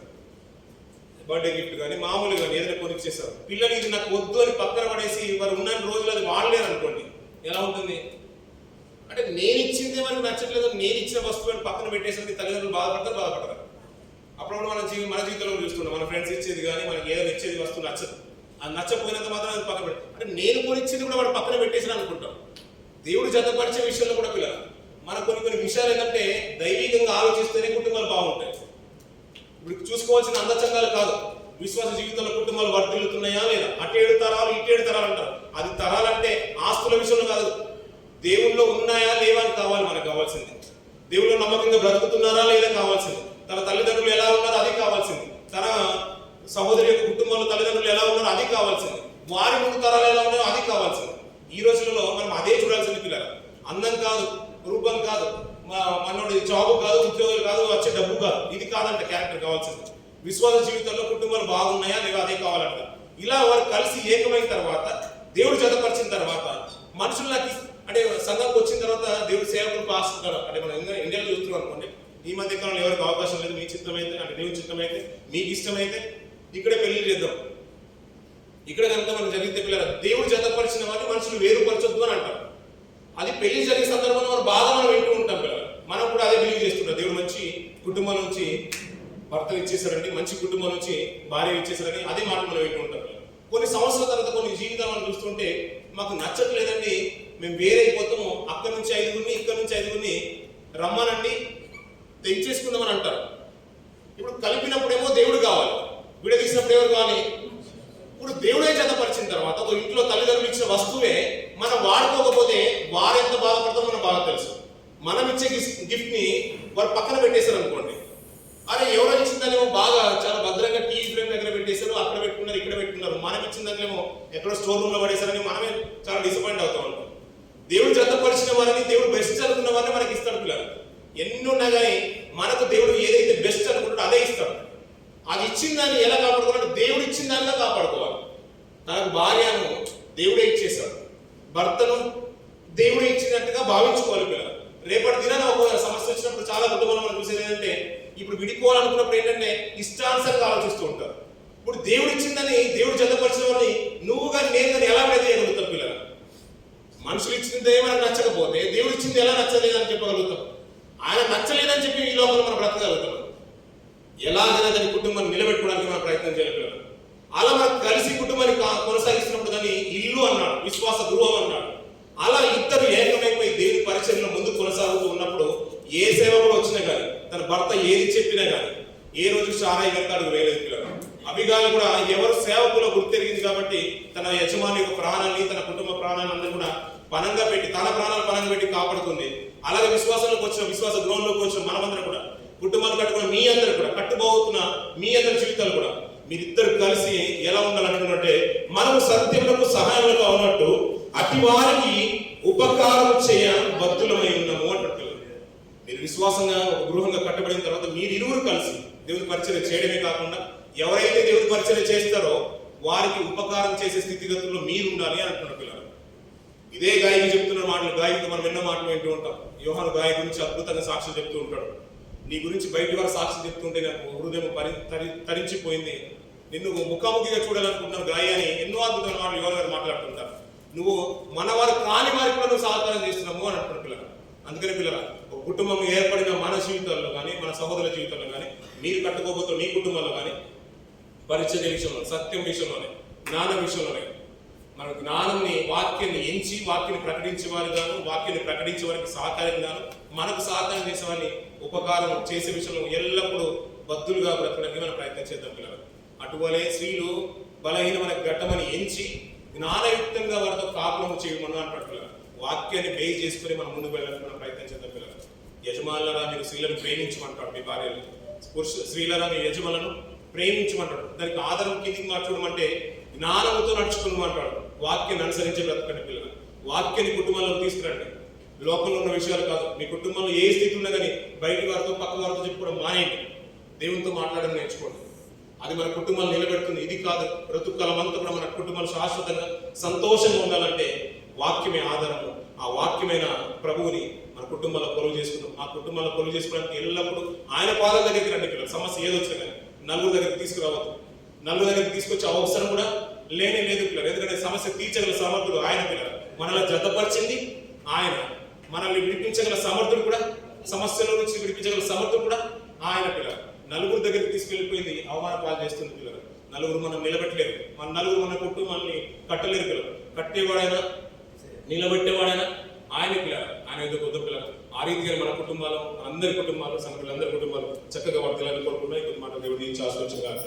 బర్త్డే గిఫ్ట్ కానీ మామూలు కానీ ఏదైనా కొనిచ్చేసారు, పిల్లలు ఇది నాకు వద్దు అని పక్కన పడేసి వారు ఉన్న రోజులు అది వాడలేరు అనుకోండి, ఎలా ఉంటుంది అంటే నేను ఇచ్చిందే మనకు నచ్చట్లేదు, నేను ఇచ్చిన వస్తువుని పక్కన పెట్టేసరికి తల్లిదండ్రులు బాధపడతారు. అప్పుడప్పుడు మన జీవితంలో చూస్తున్నాం, మన ఫ్రెండ్స్ ఇచ్చేది కానీ మనకి ఏదైనా ఇచ్చేది వస్తువు నచ్చదు. అది నచ్చకపోయినంత మాత్రం అది పక్కన పెట్టి, అంటే నేను కొనిచ్చింది కూడా వాడు పక్కన పెట్టేసి అనుకుంటాం. దేవుడు జతపరిచే విషయంలో కూడా పిల్లలు మన కొన్ని విషయాలు ఏంటంటే దైవికంగా ఆలోచిస్తేనే కుటుంబాలు బాగుంటాయి. ఇప్పుడు చూసుకోవాల్సిన అందచందాలు కాదు, విశ్వాస జీవితంలో కుటుంబాలు వర్ధిల్లుతున్నాయా లేదా. అటేడు తరాలు ఇటేడు తరాలు అంటారు. అది తరాలంటే ఆస్తుల విషయంలో కాదు, దేవుళ్ళో ఉన్నాయా లేవా అని కావాలి మనకు కావాల్సింది. దేవుళ్ళు నమ్మకంగా బ్రతుకుతున్నారా లేదా కావాల్సింది. తన తల్లిదండ్రులు ఎలా ఉన్నారో అది కావాల్సింది. తన సహోదరి యొక్క కుటుంబంలో తల్లిదండ్రులు ఎలా ఉన్నారో అది కావాల్సింది. వారి ముందు తరాలు ఎలా ఉన్నాయో అది కావాల్సింది. ఈ రోజులలో మనం అదే చూడాల్సింది పిల్లలు. అందం కాదు, రూపం కాదు, మనోడి జాబ్ కాదు, ఉద్యోగాలు కాదు, వచ్చే డబ్బు కాదు, ఇది కాదంట క్యారెక్టర్ కావాల్సింది. విశ్వాస జీవితంలో కుటుంబాలు బాగున్నాయా లేవా అదే కావాలంట. ఇలా వారు కలిసి ఏకమైన తర్వాత, దేవుడు జతపరిచిన తర్వాత, మనుషులు నాకు అంటే సంఘంకి వచ్చిన తర్వాత దేవుడు సేవకులు ఆస్తుంటారు. అంటే మనం ఇండియాలో చూస్తున్నాం అనుకోండి, ఈ మధ్య కాలంలో ఎవరికి అవకాశం లేదు, మీ చిత్తమైతే అంటే దేవుని చిత్తమైతే మీకు ఇష్టమైతే ఇక్కడే పెళ్లి చేద్దాం. ఇక్కడ కనుక మనం జరిగితే పిల్లలు దేవుడు జతపరిచిన వాటిని మనుషులు వేరుపరచొద్దు అని అంటారు. అది పెళ్లి జరిగే సందర్భంలో మనం బాగా మనం వింటూ ఉంటాం పిల్లలు. మనం కూడా అదే బిలీవ్ చేస్తుంటాం. దేవుడు మంచి కుటుంబం నుంచి భర్తలు ఇచ్చేసారండి, మంచి కుటుంబం నుంచి భార్య ఇచ్చేసారని అదే మాట మనం వింటూ ఉంటాం. కొన్ని సంవత్సరాల తర్వాత కొన్ని జీవితాలు మనం చూస్తుంటే మాకు నచ్చట్లేదండి, మేము వేరైపోతాము, అక్కడి నుంచి 5గురిని ఇక్కడ నుంచి 5గురిని రమ్మనండి తెంచేసుకుందామని అంటారు. ఇప్పుడు కలిపినప్పుడేమో దేవుడు కావాలి, విడదీసినప్పుడు ఎవరు కావాలి. ఇప్పుడు దేవుడే జతపరిచిన తర్వాత ఒక ఇంట్లో తల్లిదండ్రులు ఇచ్చిన వస్తువే మనం వాడుకోకపోతే వారు ఎంత బాధపడతారో మనకు బాగా తెలుసు. మనం ఇచ్చే గిఫ్ట్ ని వారు పక్కన పెట్టేశారు అనుకోండి, అరే ఎవరో ఇచ్చిందనేమో బాగా చాలా భద్రంగా టీవీ ఫ్రేమ్ దగ్గర పెట్టేశారు, అక్కడ పెట్టుకున్నారు, ఇక్కడ పెట్టుకున్నారు. మనం ఇచ్చిందనేమో ఎక్కడో స్టోర్ రూమ్ లో పడేశారని మనమే చాలా డిసప్పాయింట్ అవుతా ఉంటాం. దేవుడు జతపరిచిన వారిని, దేవుడు బెస్ట్ అనుకున్న వారిని మనకి ఇస్తాడు పిల్లలు. ఎన్నున్నా కానీ మనకు దేవుడు ఏదైతే బెస్ట్ అనుకుంటాడో అదే ఇస్తాడు. అది ఇచ్చిన దాన్ని ఎలా కాపాడుకోవాలంటే దేవుడు ఇచ్చిన దానిగా కాపాడుకోవాలి. తనకు భార్యను దేవుడే ఇచ్చేశాడు, భర్తను దేవుడే ఇచ్చినట్టుగా భావించుకోవాలి పిల్లలు. రేపటి దినాన ఒక సమస్య వచ్చినప్పుడు చాలా కుటుంబాలు మనం చూసేది ఏంటంటే, ఇప్పుడు విడిపోవాలనుకున్నప్పుడు ఏంటంటే ఇష్టానుసారంగా ఆలోచిస్తూ ఉంటారు. ఇప్పుడు దేవుడు ఇచ్చిందని, దేవుడు జతపరిచిన వారిని నువ్వు కానీ నేను కానీ ఎలా విడదీయగలుగుతాం పిల్లలు. మనుషులు ఇచ్చిందే మనకు నచ్చకపోతే దేవుడు ఇచ్చింది ఎలా నచ్చలేదని చెప్పగలుగుతాం. ఆయన నచ్చలేదని చెప్పి ఈ లోపల మనం బ్రతకగలుగుతాం. ఎలాగైనా దాని కుటుంబాన్ని నిలబెట్టుకోవడానికి మనం ప్రయత్నం చేయాలి. అలా మనం కలిసి కుటుంబాన్ని కొనసాగిస్తున్నప్పుడు దాన్ని ఇల్లు అన్నాడు, విశ్వాస గృహం అన్నాడు. అలా ఇద్దరు ఏకమైపోయి దేవుని పరిచయంలో ముందు కొనసాగుతూ ఉన్నప్పుడు ఏ సేవ కూడా వచ్చినా కానీ, తన భర్త ఏది చెప్పినా కానీ ఏ రోజు సారాయి వెళ్తాడు వేలేదు పిల్లలు. అభిగాలు కూడా ఎవరు సేవకులో గుర్తెరిగింది కాబట్టి తన యజమాని యొక్క ప్రాణాన్ని, తన కుటుంబ ప్రాణాన్ని అందరూ కూడా పనంగా పెట్టి, తన ప్రాణాలు పనంగా పెట్టి కాపాడుతుంది. అలాగే విశ్వాసంలోకి వచ్చిన, విశ్వాస గృహంలోకి వచ్చిన మనమందరం కూడా, కుటుంబాలు కట్టుకున్న మీ అందరూ కూడా, కట్టుబోతున్న మీ అందరి జీవితాలు కూడా మీరిద్దరు కలిసి ఎలా ఉండాలంటున్నట్టే, మనము సత్యములకు సహాయములకు అవునట్టు అతి వారికి ఉపకారం చేయ బద్ధులమై ఉన్నాము అంటారు. మీరు విశ్వాసంగా ఒక గృహంగా కట్టబడిన తర్వాత మీరు ఇరువురు కలిసి దేవుని పరిచయం చేయడమే కాకుండా ఎవరైతే దేవుని పరిచయం చేస్తారో వారికి ఉపకారం చేసే స్థితిగతుల్లో మీరు ఉండాలి అంటున్నారు పిల్లలు. ఇదే గాయకి చెప్తున్న మాటలు, గాయకుడు మనం ఎన్నో మాటలు వింటూ ఉంటాం. యోహాను గాయ గురించి అద్భుతంగా సాక్ష్యం చెప్తూ ఉంటాడు. నీ గురించి బయటి వారు సాక్ష్యం చెప్తుంటే నాకు హృదయం తరించిపోయింది, నిన్ను ముఖాముఖిగా చూడాలనుకుంటున్నాను గాయ అని ఎన్నో అద్భుతమైన మాటలు యోహాను గారు మాట్లాడుతుంటారు. నువ్వు మన వారు కాని వారికి కూడా నువ్వు సహకారం చేస్తున్నాము అని అంటున్నారు పిల్లలు. అందుకని పిల్లల, ఒక కుటుంబం ఏర్పడిన మన జీవితాల్లో కానీ, మన సహోదరుల జీవితంలో కానీ, మీరు కట్టుకోబోతున్న మీ కుటుంబంలో కానీ పరిచర్య విషయంలో, సత్యం విషయంలోనే, జ్ఞానం విషయంలోనే, మన జ్ఞానంని, వాక్యాన్ని ఎంచి వాక్యాన్ని ప్రకటించే వారు గాను, వాక్యాన్ని ప్రకటించే వారికి సహకారం గాను, మనకు సహకారం చేసే వారిని ఉపకారం చేసే విషయంలో ఎల్లప్పుడూ బద్దులుగా బ్రతకడానికి మనం ప్రయత్నం చేద్దాం పిల్లలు. అటువలే స్త్రీలు బలహీనమైన ఘట్టమని ఎంచి జ్ఞానయుక్తంగా వారితో కాపురం చేయమని అంటాడు పిల్లలు. వాక్యాన్ని బేస్ చేసుకుని మనం ముందుకు వెళ్ళడానికి మనం ప్రయత్నం చేద్దాం పిల్లలు. యజమానులరా మీరు స్త్రీలను ప్రేమించమంటాడు, మీ భార్యలు. స్త్రీలరా మీ యజమానులను ప్రేమించమంటాడు. దానికి ఆధారం కిందికి మార్చుకోవడమంటే జ్ఞానంతో నడుచుకోమంటాడు. వాక్యాన్ని అనుసరించి బ్రతకండి పిల్లలు. వాక్యాన్ని కుటుంబంలోకి తీసుకురండి. లోకంలో ఉన్న విషయాలు కాదు, మీ కుటుంబంలో ఏ స్థితి ఉన్నా కానీ బయట వారితో పక్క వారితో చెప్పుకోవడం మానేయండి. దేవునితో మాట్లాడడం నేర్చుకోండి. అది మన కుటుంబాలు నిలబెడుతుంది. ఇది కాదు, బ్రతుకాలం అంతా కూడా మన కుటుంబాలు శాశ్వతంగా సంతోషంగా ఉండాలంటే వాక్యమే ఆధారము. ఆ వాక్యమైన ప్రభువుని మన కుటుంబాల్లో కొలువు చేసుకుందాం. ఆ కుటుంబాల్లో కొలువు చేసుకోవడానికి ఎల్లప్పుడూ ఆయన పాదాల దగ్గరికి రండి పిల్లలు. సమస్య ఏదో వచ్చినా కానీ నలుగురు దగ్గరికి తీసుకురావద్దు. నలుగురు దగ్గరికి తీసుకొచ్చే అవసరం కూడా లేనే లేదు పిల్లలు. ఎందుకంటే సమస్య తీర్చగల సమర్థుడు ఆయన పిల్లలు. మనల్ని జతపరిచింది ఆయన, మనల్ని విడిపించగల సమర్థుడు కూడా, సమస్యల నుంచి విడిపించగల సమర్థుడు కూడా ఆయన పిల్లలు. నలుగురు దగ్గరికి తీసుకెళ్ళిపోయింది, అవమాన పాలు చేస్తుంది పిల్లలు. నలుగురు మనం నిలబెట్టలేరు, మన నలుగురు మన కుటుంబాన్ని కట్టలేరు పిల్లలు. కట్టేవాడైనా నిలబెట్టేవాడైనా ఆయన పిల్లలు, ఆయన ఏదో కొద్ది పిల్లలు. ఆ రీతిగా మన కుటుంబాలు, అందరి కుటుంబాలు, సంఘ పిల్లలందరి కుటుంబాలు చక్కగా వర్తిల్లాలని కోరుకున్నాయి. కొద్ది మాట దేవుడు దీవించి ఆశీర్వదించుగాక.